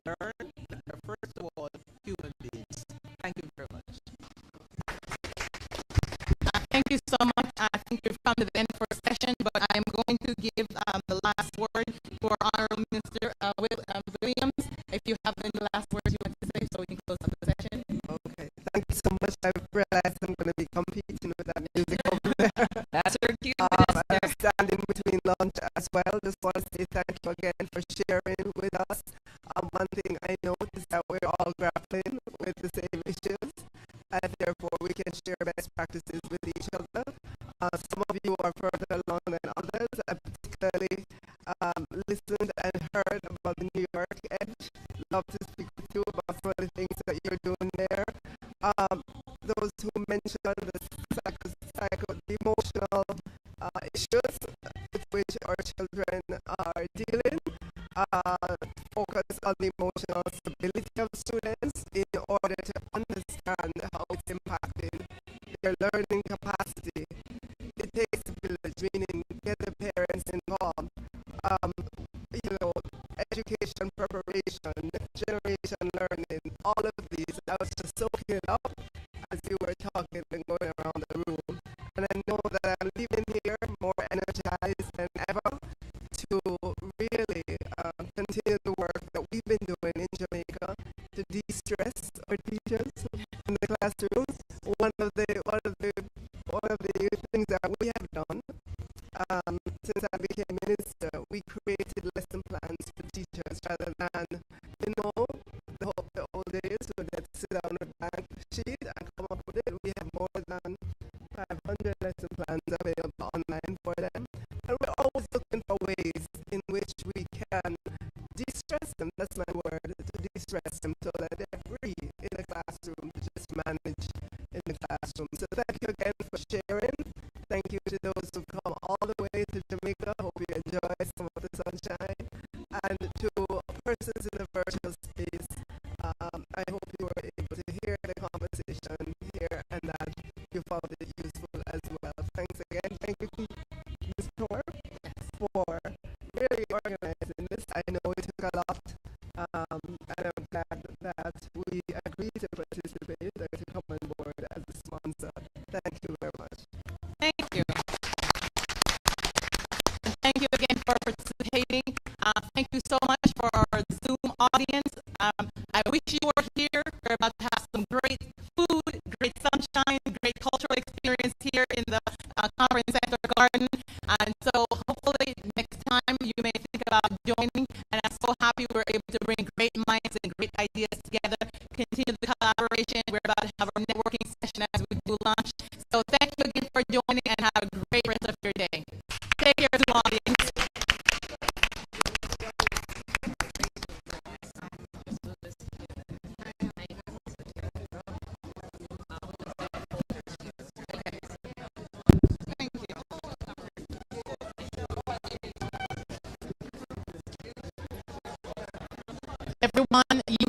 learn that they are first of all human beings. Thank you very much. Thank you so much. I think we've come to the end of our session, but I am going to give the last word to our Honorable Minister Williams. If you have any last words you want to say, so we can close up the session. Okay, thank you so much. I realized I'm going to be competing with that music over there. That's her cue. I'm standing between lunch as well. Just want to say thank you again for sharing with us. One thing I noticed that we're all grappling with the same issues, and therefore we can share best practices with each other. Some of you are further along than others. I particularly listened and heard about the New York Edge. Love to speak with you about some of the things that you're doing there. Those who mentioned the emotional issues with which our children are dealing, focus on the emotional stability of students in order to understand how it's impacting their learning capacity. It takes a village, meaning get the parents involved. Education preparation, next generation learning, all of these. I was just soaking it up as you were talking and going around the room. And I know that I'm leaving here more energized than ever to really continue the work that we've been doing in Jamaica to de-stress our teachers in the classroom. One of the things that we have done since I became minister, we created lesson plans for teachers rather than, the old days when they'd sit down a blank sheet and come up with it. We have more than 500 lesson plans available online for them. And we're always looking for ways in which we can de-stress them, that's my word, to de-stress them so that they're free in the classroom to just manage in the classroom. So thank you again for sharing. Thank you to those who come all the way to Jamaica. Hope you enjoy some of the sunshine. And to persons in the virtual space, I hope you were able to hear the conversation here and that you found it useful as well. Thanks again. Thank you, Ms. Thorpe, for really organizing this. I know it took a lot, and I'm glad that we agreed to participate and to come on board as a sponsor. Thank you very much. Thank you. And thank you again for participating. Thank you so much for our Zoom audience. I wish you were here. We're about to have some great food, great sunshine, great cultural experience here in the Conference Center Garden. And so hopefully next time you may think about joining. And I'm so happy we're able to bring great minds and great ideas together, continue the collaboration. We're about to have our networking session as we do lunch. So thank you again for joining, and have a great rest of your day. Take care, Zoom audience. Thank you. everyone,